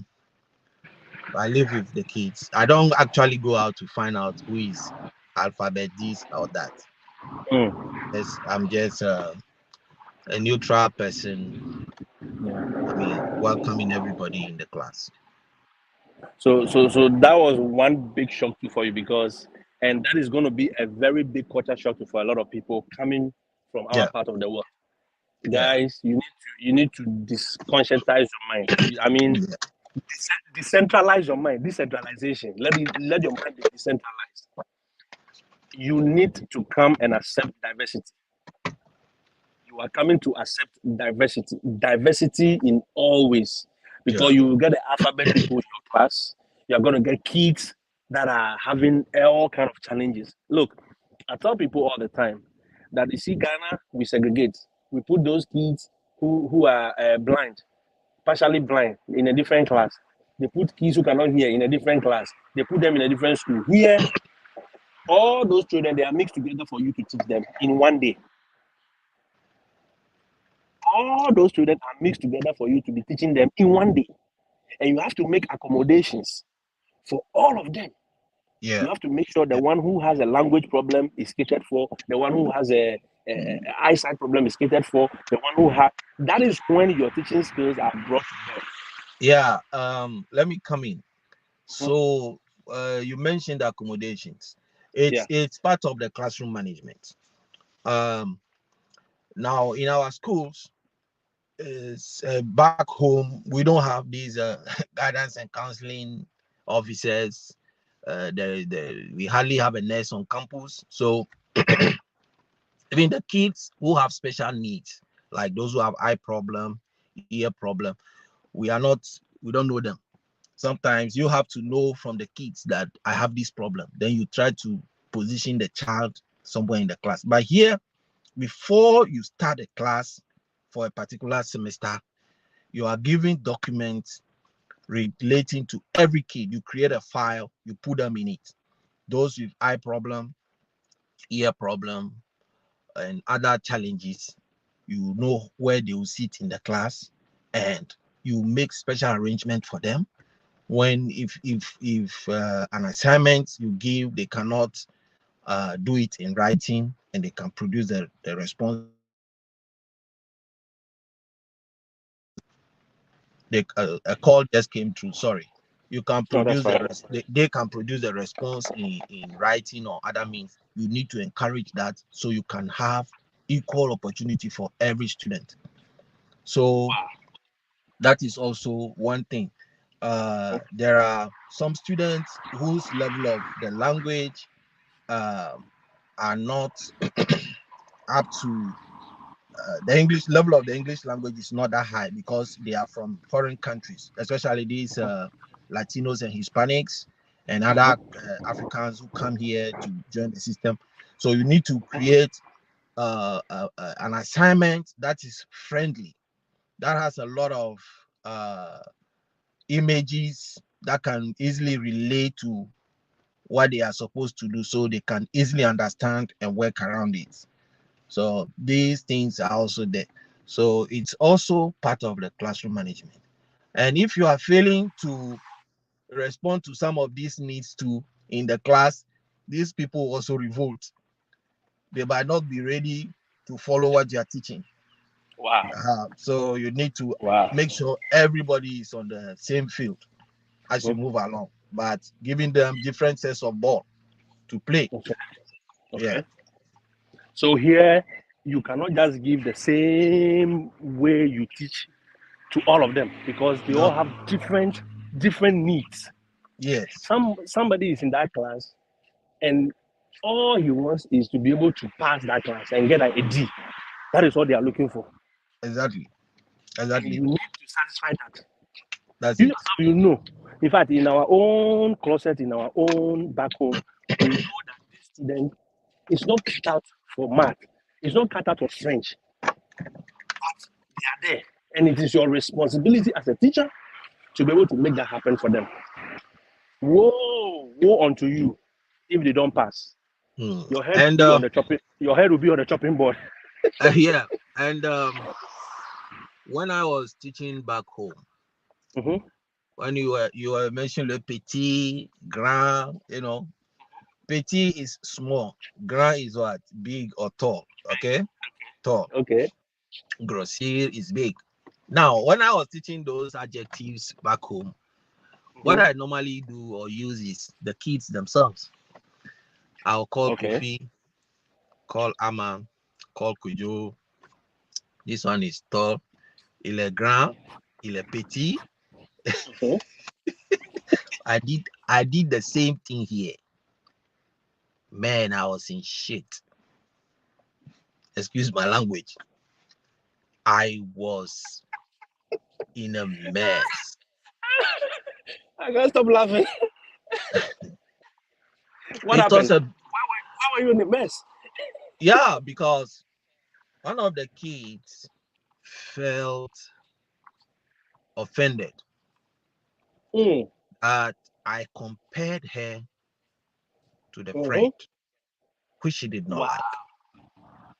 I live with the kids. I don't actually go out to find out who is alphabet this or that. Yes, I'm just a neutral person. I mean, welcoming everybody in the class. So that was one big shock for you and that is going to be a very big culture shock for a lot of people coming from our part of the world. Guys, you need to conscientize your mind. I mean, decentralize your mind. Decentralization. Let your mind be decentralized. You need to come and accept diversity. You are coming to accept diversity in all ways, because you will get the alphabet people in your class. You are going to get kids that are having all kind of challenges. Look, I tell people all the time that you see Ghana, we segregate. We put those kids who are blind, partially blind, in a different class. They put kids who cannot hear in a different class. They put them in a different school. Here, all those children, they are mixed together for you to teach them in one day. All those children are mixed together for you to be teaching them in one day. And you have to make accommodations for all of them. You have to make sure the one who has a language problem is catered for, the one who has a eyesight problem is catered for, the one who has... That is when your teaching skills are brought to bear. Yeah, let me come in. So you mentioned accommodations. It's part of the classroom management. Now in our schools, back home, we don't have these guidance and counseling officers. We hardly have a nurse on campus. So even the kids who have special needs, like those who have eye problem, ear problem, we don't know them. Sometimes you have to know from the kids that I have this problem. Then you try to position the child somewhere in the class. But here, before you start a class for a particular semester, you are giving documents relating to every kid. You create a file, you put them in it. Those with eye problem, ear problem, and other challenges, you know where they will sit in the class, and you make special arrangement for them. When if an assignment you give, they cannot do it in writing, and they can produce the response. A call just came through. Sorry. You can produce they can produce the response in writing or other means. You need to encourage that so you can have equal opportunity for every student. So that is also one thing. There are some students whose level of the language are not up to the English level of the English language is not that high because they are from foreign countries, especially these Latinos and Hispanics and other Africans who come here to join the system. So you need to create an assignment that is friendly, that has a lot of images that can easily relate to what they are supposed to do, so they can easily understand and work around it. So these things are also there. So it's also part of the classroom management. And if you are failing to respond to some of these needs too in the class, these people also revolt. They might not be ready to follow what you are teaching. Wow. So you need to Wow. make sure everybody is on the same field as you move along, but giving them different sets of ball to play. Okay. Yeah. So here you cannot just give the same way you teach to all of them, because they all have different needs. Yes. Somebody is in that class and all he wants is to be able to pass that class and get a D. That is what they are looking for. Exactly. And you need to satisfy that. That's You it. yourself, you know. In fact, in our own closet, in our own back home, we know that this student is not cut out for math. It's not cut out for French. But they are there. And it is your responsibility as a teacher to be able to make that happen for them. Woe unto you if they don't pass. Your head will be on the chopping. Your head will be on the chopping board. Yeah. And when I was teaching back home, when you were mentioning le petit, grand, petit is small, grand is what? Big or tall. Okay? Tall. Okay. Grossier is big. Now, when I was teaching those adjectives back home, what I normally do or use is the kids themselves. I'll call Kofi, call Ama, call Kujo. This one is tall. Il est grand. Il est petit. I did the same thing here. Man, I was in shit. Excuse my language. I was in a mess. I can't stop laughing. What happened? Why were you in a mess? Yeah, because one of the kids felt offended that I compared her to the friend, which she did not like.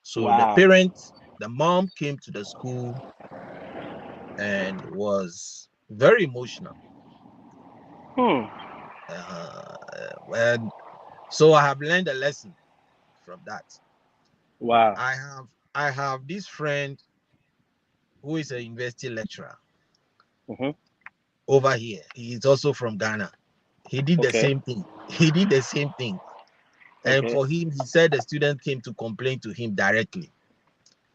So the mom came to the school and was very emotional. And so I have learned a lesson from that. Wow. I have this friend who is a university lecturer over here. He is also from Ghana. He did the same thing. And for him, he said the student came to complain to him directly.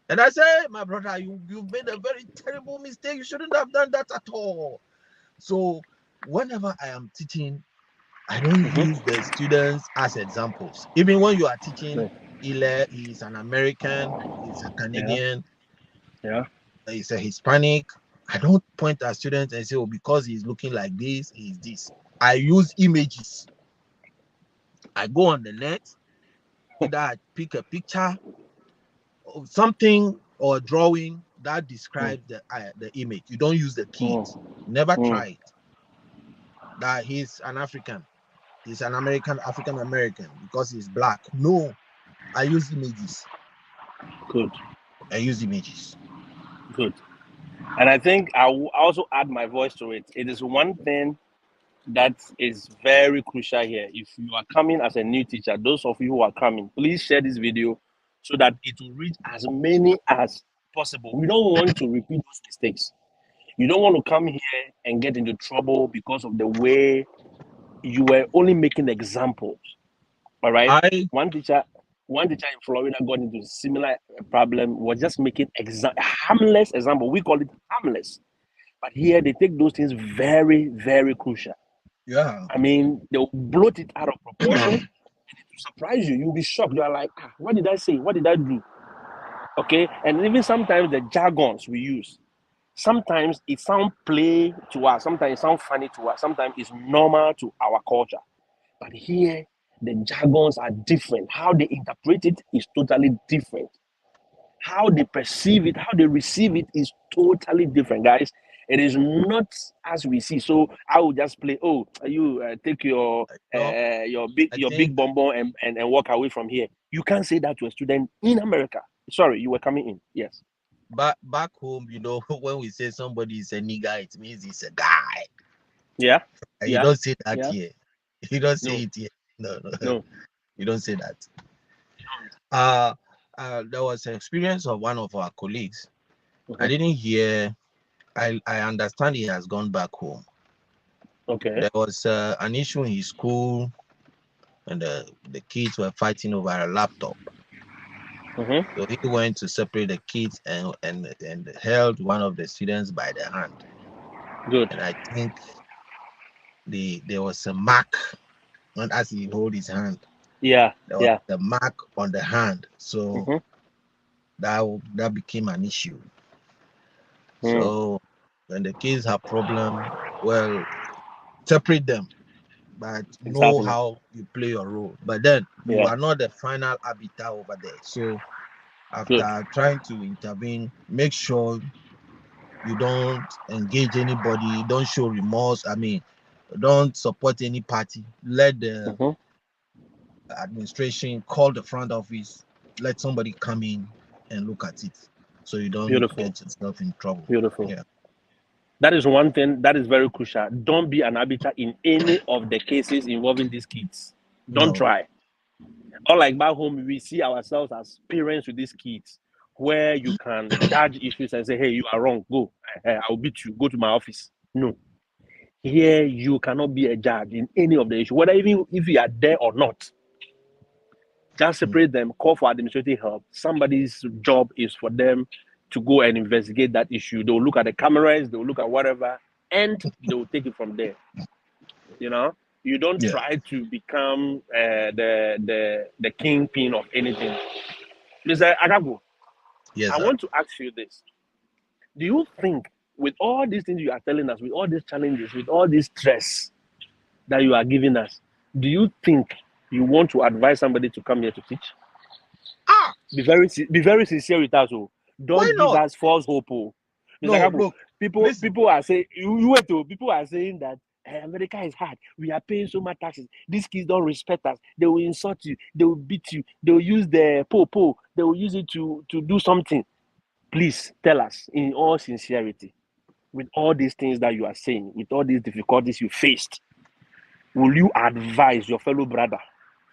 And I said, my brother, you've made a very terrible mistake. You shouldn't have done that at all. So whenever I am teaching, I don't use the students as examples. Even when you are teaching, Ile, he's an American, he's a Canadian, he's a Hispanic. I don't point at students and say, oh, because he's looking like this, he's this. I use images. I go on the net, either I pick a picture of something or a drawing that describes the image. You don't use the kids. Never try it. That he's an African. He's an African American because he's black. No, I use images. Good. I use images. Good. And I think I will also add my voice to it. It is one thing that is very crucial here. If you are coming as a new teacher, those of you who are coming, please share this video so that it will reach as many as possible. We don't want to repeat those mistakes. You don't want to come here and get into trouble because of the way you were only making examples. All right. One teacher in Florida got into a similar problem, was just making harmless example. We call it harmless. But here they take those things very, very crucial. Yeah. I mean, they'll bloat it out of proportion and it will surprise you. You'll be shocked. You are like, what did I say? What did I do? Okay. And even sometimes the jargons we use, sometimes it sounds play to us, sometimes it sounds funny to us, sometimes it's normal to our culture. But here, the jargons are different. How they interpret it is totally different. How they perceive it, how they receive it is totally different, guys. It is not as we see. So I will just play. Oh, you take your big bonbon and walk away from here. You can't say that to a student in America. Sorry, you were coming in. Yes. But back home, when we say somebody is a nigga, it means he's a guy. Yeah. And you don't say that here. You don't say No. it here. No. You don't say that. There was an experience of one of our colleagues. I didn't hear. I understand he has gone back home. Okay. There was an issue in his school, and the kids were fighting over a laptop. So he went to separate the kids and held one of the students by the hand. Good. And I think there was a mark, and as he held his hand, there was the mark on the hand. So that became an issue. So when the kids have problem, well, separate them, but know how you play your role. But then you are not the final arbiter over there. So after trying to intervene, make sure you don't engage anybody, don't show remorse. I mean, don't support any party. Let the administration call the front office, let somebody come in and look at it, so you don't get yourself in trouble. Beautiful. Yeah. That is one thing that is very crucial. Don't be an arbiter in any of the cases involving these kids. Don't try. Unlike back home, we see ourselves as parents with these kids, where you can judge issues and say, hey, you are wrong, go. I'll beat you, go to my office. No. Here, you cannot be a judge in any of the issues, whether even if you are there or not. Just separate them, call for administrative help. Somebody's job is for them to go and investigate that issue. They'll look at the cameras, they'll look at whatever, and they'll take it from there. You don't try to become the kingpin of anything. Mr. Agago, I want to ask you this. Do you think, with all these things you are telling us, with all these challenges, with all this stress that you are giving us, do you think you want to advise somebody to come here to teach? Be very sincere with us. Don't give us false hope. No, people are saying people are saying that America is hard. We are paying so much taxes. These kids don't respect us. They will insult you. They will beat you. They will use the po. They will use it to do something. Please tell us in all sincerity, with all these things that you are saying, with all these difficulties you faced, will you advise your fellow brother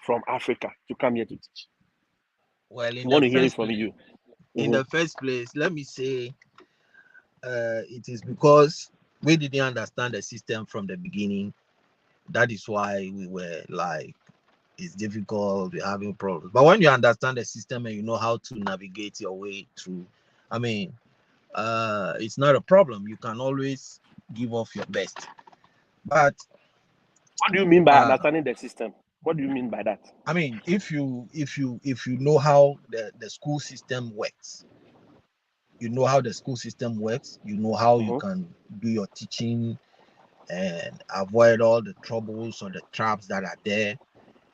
from Africa to come here to teach? Well, I want to hear it from you. In the first place, let me say, it is because we didn't understand the system from the beginning. That is why we were like, it's difficult, we're having problems. But when you understand the system and you know how to navigate your way through, I mean, it's not a problem. You can always give off your best. But what do you mean by understanding the system? What do you mean by that? I mean, if you know how the school system works, you know how the school system works, you know how you can do your teaching and avoid all the troubles or the traps that are there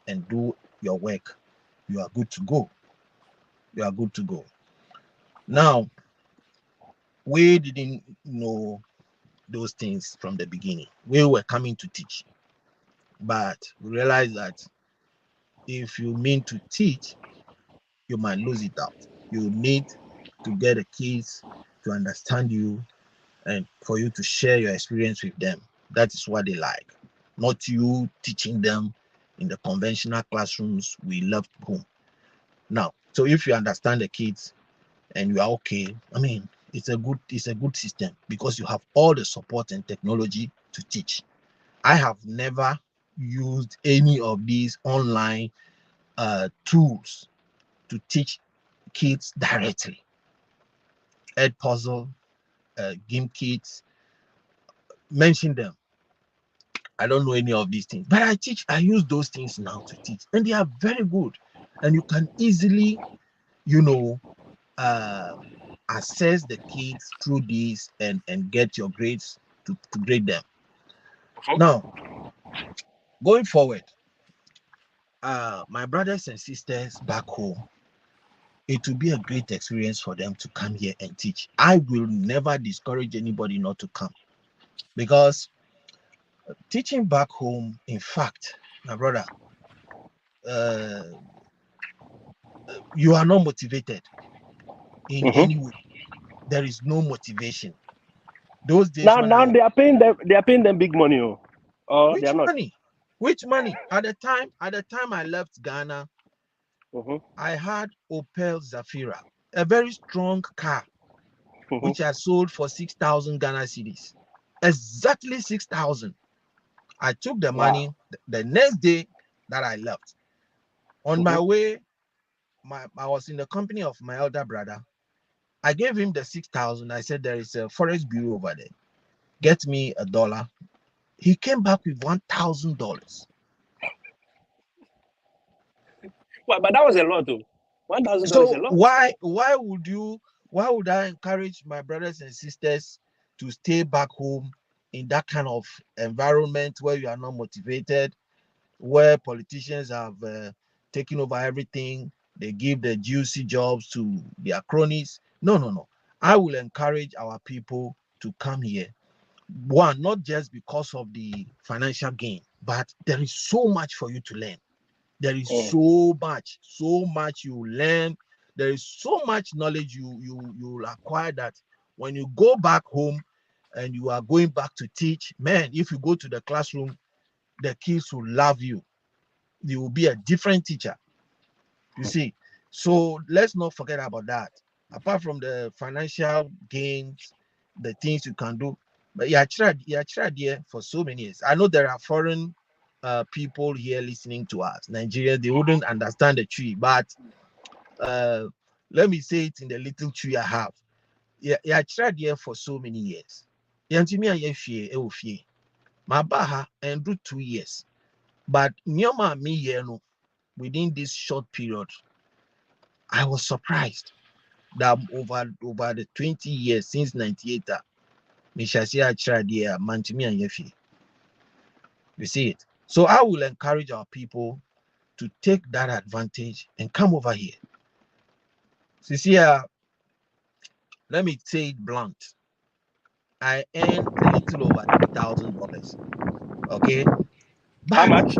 and do your work, you are good to go. You are good to go. Now, we didn't know those things from the beginning. We were coming to teach, but we realized that if you mean to teach, you might lose it out. You need to get the kids to understand you and for you to share your experience with them. That is what they like, not you teaching them in the conventional classrooms we left home. Now, so if you understand the kids and you are okay, I mean, it's a good system because you have all the support and technology to teach. I have never used any of these online tools to teach kids directly. Edpuzzle, GameKits, mention them. I don't know any of these things, but I use those things now to teach, and they are very good. And you can easily, assess the kids through these and get your grades to grade them. Now, going forward, my brothers and sisters back home, it will be a great experience for them to come here and teach. I will never discourage anybody not to come, because teaching back home, in fact, my brother, you are not motivated in any way. There is no motivation. Those days now they are paying them big money, or which they are not. money? Which money? At the time I left Ghana, I had Opel Zafira, a very strong car, which I sold for 6,000 Ghana cedis. Exactly 6,000. I took the money the next day that I left. On my way, I was in the company of my elder brother. I gave him the 6,000. I said, there is a forest bureau over there. Get me $1. He came back with $1,000. Well, but that was a lot, though. $1,000 is a lot. Why would I encourage my brothers and sisters to stay back home in that kind of environment where you are not motivated, where politicians have taken over everything? They give the juicy jobs to their cronies. No. I will encourage our people to come here. One, not just because of the financial gain, but there is so much for you to learn. There is so much you learn. There is so much knowledge you acquire, that when you go back home and you are going back to teach, man, if you go to the classroom, the kids will love you. You will be a different teacher. You see, so let's not forget about that. Apart from the financial gains, the things you can do, but yeah, tried here for so many years. I know there are foreign people here listening to us, Nigeria. They wouldn't understand the tree, but let me say it in the little tree I have. Yeah, tried here for so many years. My baha and do 2 years, but nyoma me here no, within this short period, I was surprised that over the 20 years since 98, you see it. So I will encourage our people to take that advantage and come over here. Cecilia, let me say it blunt. I earn a little over $3,000. Okay. But how much?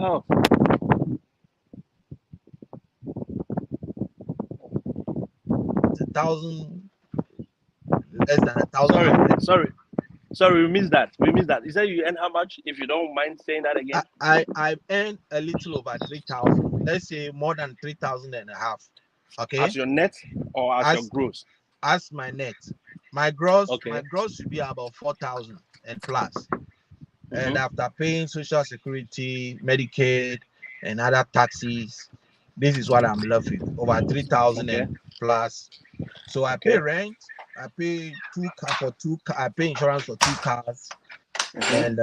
Oh. Less than 1,000. Sorry, we missed that. You said you earn how much? If you don't mind saying that again. I earn a little over 3,000. Let's say more than 3,000 and a half. Okay. As your net or as your gross? As my net. My gross should be about 4,000 and plus. And after paying Social Security, Medicaid, and other taxes, this is what I'm left with, over 3,000 and plus. So I pay rent, I pay I pay insurance for 2 cars, and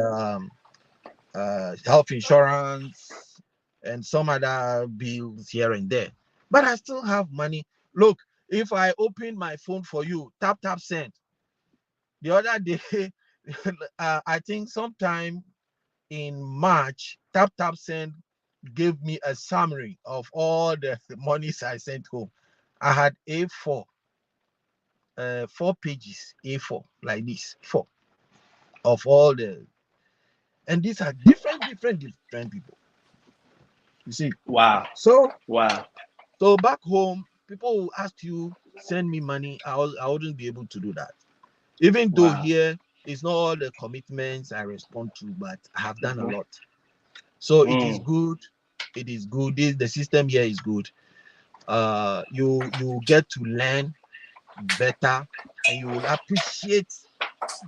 health insurance, and some other bills here and there. But I still have money. Look, if I open my phone for you, tap send. The other day, I think sometime in March, tap send gave me a summary of all the monies I sent home. I had A4, 4 pages, A4 like this, 4 of all the, and these are different people. You see? Wow. So back home, people will ask you, send me money. I wouldn't be able to do that. Even though here it's not all the commitments I respond to, but I have done a lot. So it is good. It is good. The system here is good. You get to learn better, and you will appreciate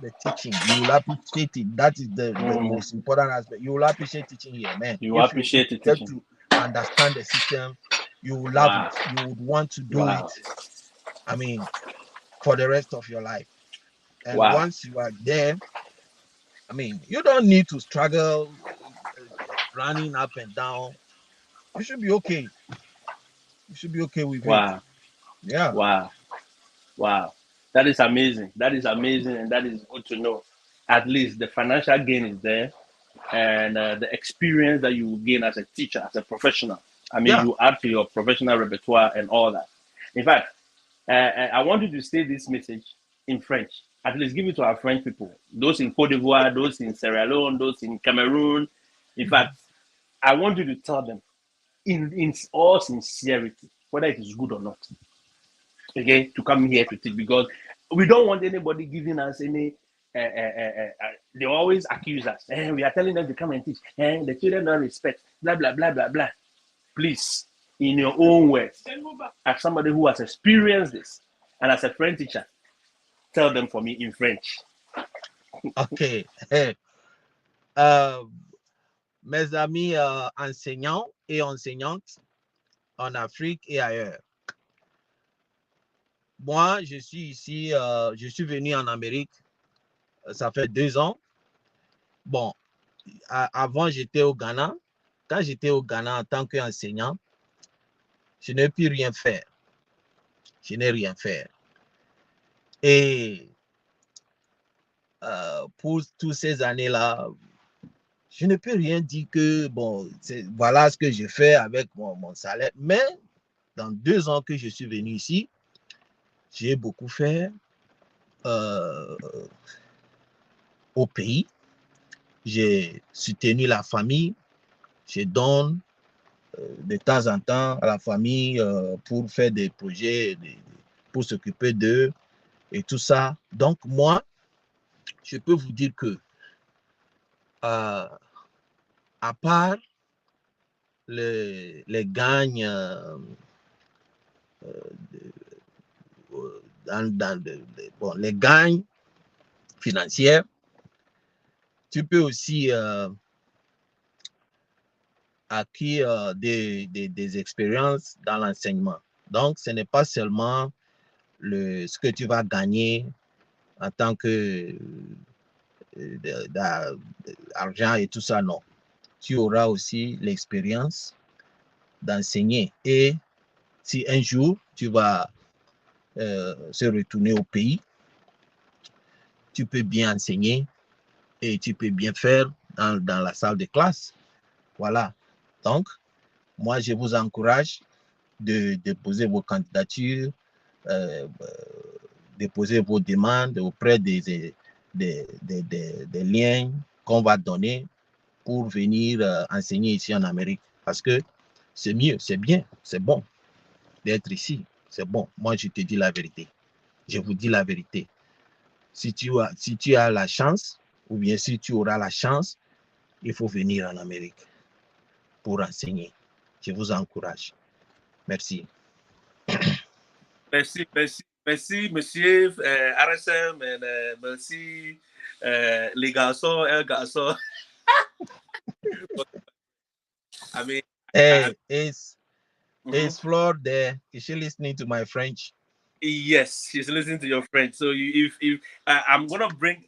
the teaching. You will appreciate it. That is the most important aspect. You will appreciate teaching here, man. You appreciate it. Get to understand the system, you will love it. You would want to do it. I mean, for the rest of your life. And once you are there, I mean, you don't need to struggle running up and down. You should be okay. You should be okay with it. Yeah. Wow. That is amazing. And that is good to know. At least the financial gain is there, and the experience that you will gain as a teacher, as a professional I mean, you add to your professional repertoire and all that. In fact, I want you to say this message in French. At least give it to our French people. Those in Côte d'Ivoire, those in Sierra Leone, those in Cameroon. In fact, I want you to tell them in all sincerity, whether it is good or not, okay, to come here to teach, because we don't want anybody giving us any. They always accuse us. We are telling them to come and teach. The children don't respect. Blah blah blah blah blah. Please, in your own words, as somebody who has experienced this, and as a French teacher, tell them for me in French. Ok. Mes amis enseignants et enseignantes en Afrique et ailleurs. Moi, je suis ici, je suis venu en Amérique, ça fait 2 ans. Bon, avant, j'étais au Ghana. Quand j'étais au Ghana en tant qu'enseignant, je n'ai pu rien faire. Je n'ai rien fait. Et pour toutes ces années-là, je ne peux rien dire que, bon, voilà ce que je fais avec mon salaire. Mais dans 2 ans que je suis venu ici, j'ai beaucoup fait au pays. J'ai soutenu la famille. Je donne de temps en temps à la famille pour faire des projets, pour s'occuper d'eux et tout ça. Donc, moi, je peux vous dire que à part les gagnes les gagnes financières, tu peux aussi acquérir des expériences dans l'enseignement. Donc, ce n'est pas seulement ce que tu vas gagner en tant que d'argent et tout ça, non. Tu auras aussi l'expérience d'enseigner. Et si un jour, tu vas se retourner au pays, tu peux bien enseigner et tu peux bien faire dans la salle de classe. Voilà. Donc, moi, je vous encourage de déposer vos candidatures, déposer vos demandes auprès des liens qu'on va donner pour venir enseigner ici en Amérique. Parce que c'est mieux, c'est bien, c'est bon d'être ici. C'est bon. Moi, je te dis la vérité. Je vous dis la vérité. Si tu as la chance, ou bien si tu auras la chance, il faut venir en Amérique pour enseigner. Je vous encourage. Merci. Merci, monsieur RSM, et merci les garçons et garçons. I mean, hey, is Flor there? Is she listening to my French? Yes, she's listening to your French. So if I'm gonna bring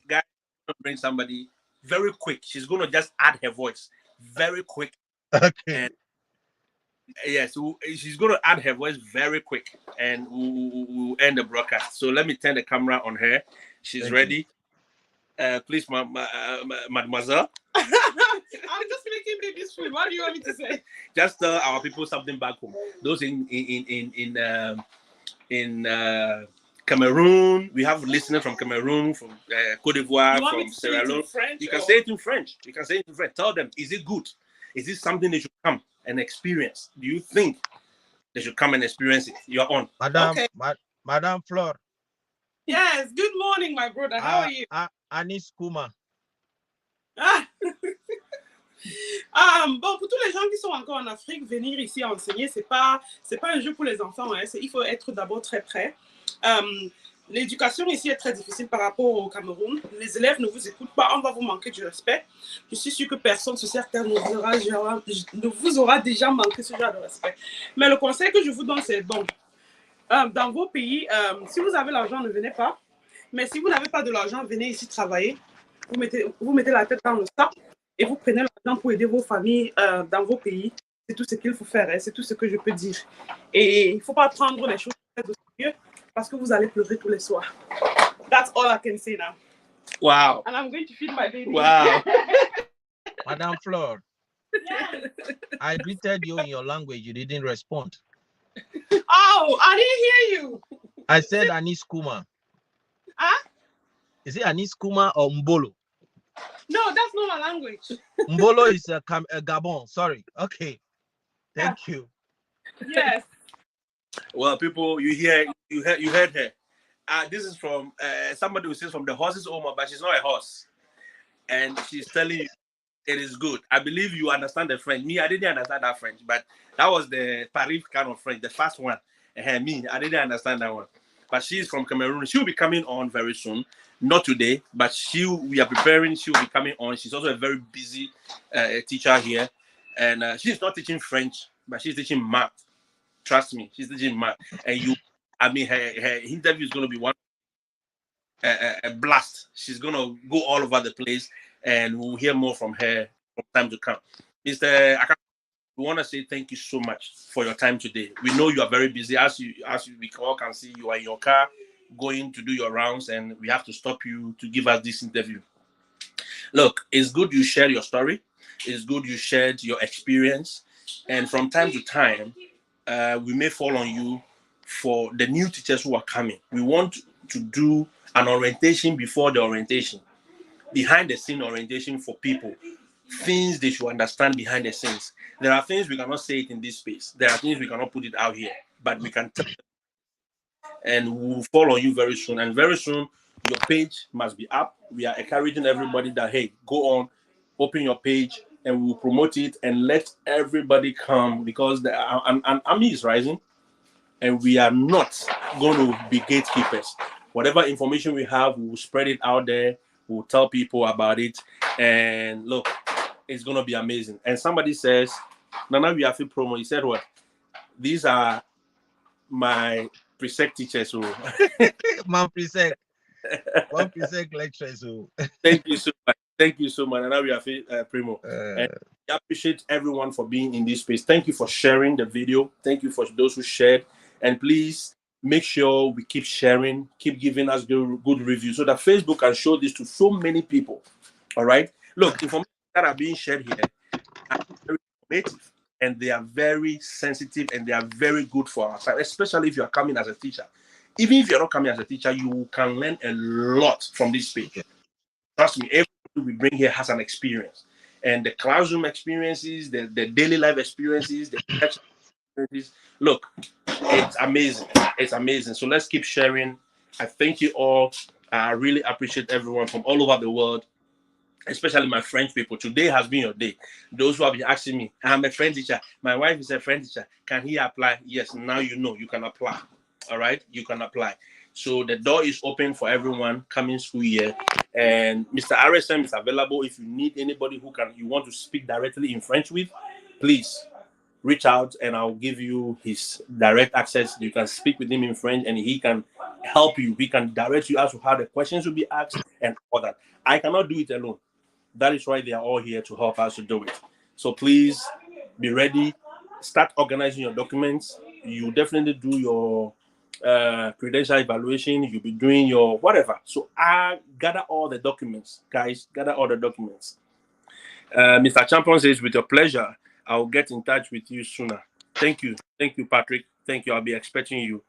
somebody very quick. She's gonna just add her voice very quick. Okay. And yes, she's gonna add her voice very quick, and we'll end the broadcast. So let me turn the camera on her. She's Thank ready. Please, mademoiselle. I'm just making baby's food. What do you want me to say? Just tell our people something back home. Those in Cameroon, we have listeners from Cameroon, from Côte d'Ivoire, from Sierra Leone. You can say it in French. You can say it in French. Tell them, is it good? Is this something they should come and experience? Do you think they should come and experience it? You're on. Madame, okay. Madame Flor. Yes, good morning, my brother. How are you? Anis Kuma. Bon, pour tous les gens qui sont encore en Afrique, venir ici enseigner, c'est pas un jeu pour les enfants. Hein. Il faut être d'abord très prêt. L'éducation ici est très difficile par rapport au Cameroun. Les élèves ne vous écoutent pas, on va vous manquer du respect. Je suis sûre que personne sur cette terre ne vous aura déjà manqué ce genre de respect. Mais le conseil que je vous donne, c'est bon. Dans vos pays, si vous avez l'argent, ne venez pas. Mais si vous n'avez pas de l'argent, venez ici travailler. Vous mettez la tête dans le sac et vous prenez l'argent pour aider vos familles dans vos pays. C'est tout ce qu'il faut faire. Hein. C'est tout ce que je peux dire. Et il ne faut pas prendre les choses très au sérieux parce que vous allez pleurer tous les soirs. That's all I can say now. Wow. And I'm going to feed my baby. Wow. Madame Flor. Yes. I greeted you in your language. You didn't respond. Oh, I didn't hear you. I said Anis Kuma. Huh? Is it Anis Kuma or Mbolo? No, that's not my language. Mbolo is a Gabon. Sorry. Okay. Thank you. Yes. Well, people, you heard her. This is from somebody who says from the horse's owner, but she's not a horse, and she's telling you it is good. I believe you understand the French. Me, I didn't understand that French, but that was the Paris kind of French, the first one. Me, I didn't understand that one. But she's from Cameroon. She'll be coming on very soon. Not today, but we are preparing. She'll be coming on. She's also a very busy teacher here, and she's not teaching French, but she's teaching math. Trust me, she's teaching math. And her interview is going to be one a blast. She's going to go all over the place, and we'll hear more from her from time to come. Mr. Akam, we want to say thank you so much for your time today. We know you are very busy. As we all can see, you are in your car going to do your rounds, and we have to stop you to give us this interview. Look, it's good you share your story. It's good you shared your experience, and from time to time, we may fall on you for the new teachers who are coming. We want to do an orientation before the orientation, behind the scene orientation for people, things they should understand behind the scenes. There are things we cannot say it in this space. There are things we cannot put it out here, but we can tell them. And we'll follow you very soon. And very soon, your page must be up. We are encouraging everybody that, hey, go on, open your page, and we'll promote it and let everybody come, because an army is rising, and we are not going to be gatekeepers. Whatever information we have, we'll spread it out there. We'll tell people about it. And look, it's going to be amazing. And somebody says, Nana, we have a promo. He said what? These are my presec teachers. My presec lecturers. Thank you so much. Thank you so much. Nana, we have a promo. And I appreciate everyone for being in this space. Thank you for sharing the video. Thank you for those who shared. And please make sure we keep sharing, keep giving us good reviews so that Facebook can show this to so many people. All right. Look, information that are being shared here are very informative, and they are very sensitive, and they are very good for our side, especially if you are coming as a teacher. Even if you're not coming as a teacher, you can learn a lot from this page. Trust me, everyone we bring here has an experience. And the classroom experiences, the daily life experiences, the experiences. Look, it's amazing. It's amazing. So let's keep sharing. I thank you all. I really appreciate everyone from all over the world, especially my French people. Today has been your day. Those who have been asking me, I'm a French teacher. My wife is a French teacher. Can he apply? Yes, now you know you can apply. All right, you can apply. So the door is open for everyone coming school year. And Mr. RSM is available. If you need anybody you want to speak directly in French with, please reach out and I'll give you his direct access. You can speak with him in French and he can help you. He can direct you as to how the questions will be asked and all that. I cannot do it alone. That is why they are all here to help us to do it. So please be ready. Start organizing your documents. You definitely do your credential evaluation. You'll be doing your whatever. So gather all the documents, guys. Gather all the documents. Mr. Champion says, with your pleasure, I'll get in touch with you sooner. Thank you, Patrick. Thank you. I'll be expecting you.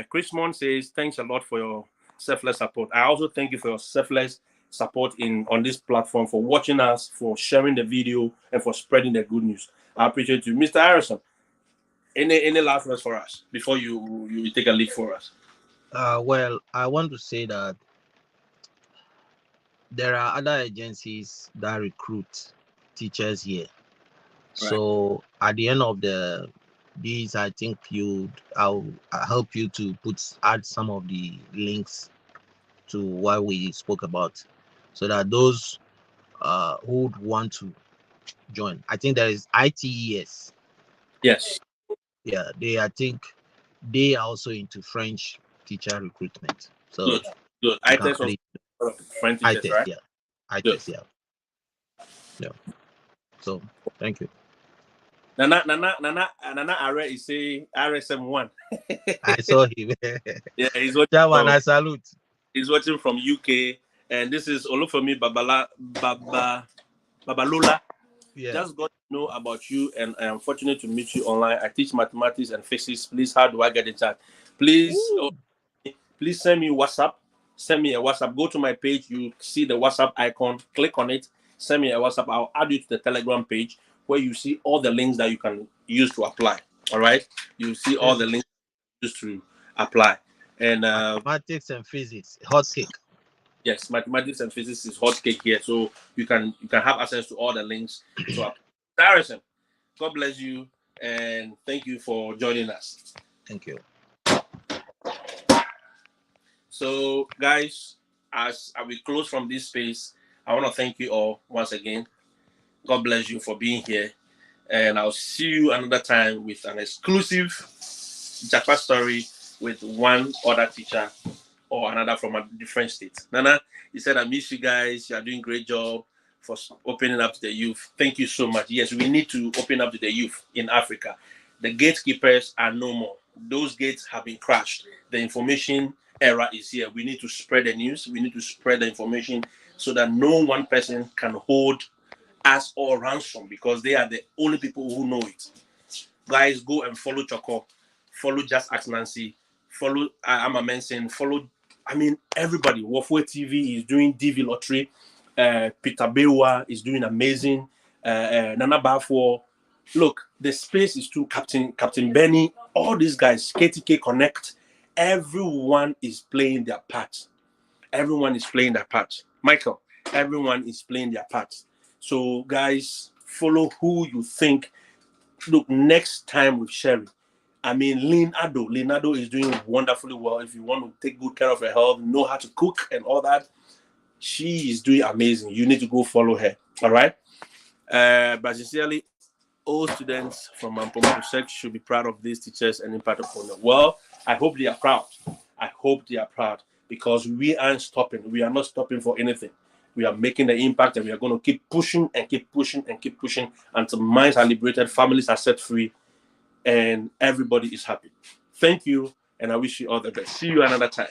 Chris Mon says, thanks a lot for your selfless support. I also thank you for your selfless support on this platform, for watching us, for sharing the video, and for spreading the good news. I appreciate you, Mr. Harrison. Any last words for us before you take a lead for us? Well, I want to say that there are other agencies that recruit teachers here. Right. So at the end of these, I think I'll help you to add some of the links to what we spoke about, so that those who would want to join. I think there is ITES. Yes. Yeah, I think they are also into French teacher recruitment. So good. ITES also French teachers, ITES, right? Yeah. ITES, yeah. So thank you. Nana Are is saying RSM1. I saw him. Yeah, he's watching. That one, I salute. He's watching from UK, and this is Olufemi Babalola. Just got to know about you, and I am fortunate to meet you online. I teach mathematics and physics. Please, how do I get in touch? Please, please send me WhatsApp. Send me a WhatsApp. Go to my page. You see the WhatsApp icon. Click on it. Send me a WhatsApp. I'll add you to the Telegram page where you see all the links that you can use to apply. All right? You see all the links used to apply. And mathematics and physics, hot cake. Yes, mathematics and physics is hot cake here, so you can have access to all the links. So, Harrison, God bless you, and thank you for joining us. Thank you. So, guys, as we close from this space, I want to thank you all once again. God bless you for being here, and I'll see you another time with an exclusive Japa story with one other teacher or another from a different state. Nana, he said, I miss you guys. You are doing a great job for opening up to the youth. Thank you so much. Yes, we need to open up to the youth in Africa. The gatekeepers are no more. Those gates have been crashed. The information era is here. We need to spread the news. We need to spread the information so that no one person can hold us all ransom, because they are the only people who know it. Guys, go and follow Choco. Follow Just Ask Nancy. Follow Amma Mensen. Follow, everybody. Wafwe TV is doing DV Lottery. Peter Bewa is doing amazing. Nana Bafo. Look, the space is to Captain Benny. All these guys, KTK Connect. Everyone is playing their part. Everyone is playing their part. Michael, everyone is playing their part. So, guys, follow who you think. Look, next time with Sherry. Leonardo is doing wonderfully well. If you want to take good care of her health, know how to cook and all that, she is doing amazing. You need to go follow her. All right. But sincerely, all students from Mampoma Sex should be proud of these teachers and impact upon them. Well, I hope they are proud. I hope they are proud, because we aren't stopping. We are not stopping for anything. We are making the impact, and we are going to keep pushing and keep pushing and keep pushing until minds are liberated, families are set free, and everybody is happy. Thank you, and I wish you all the best. See you another time.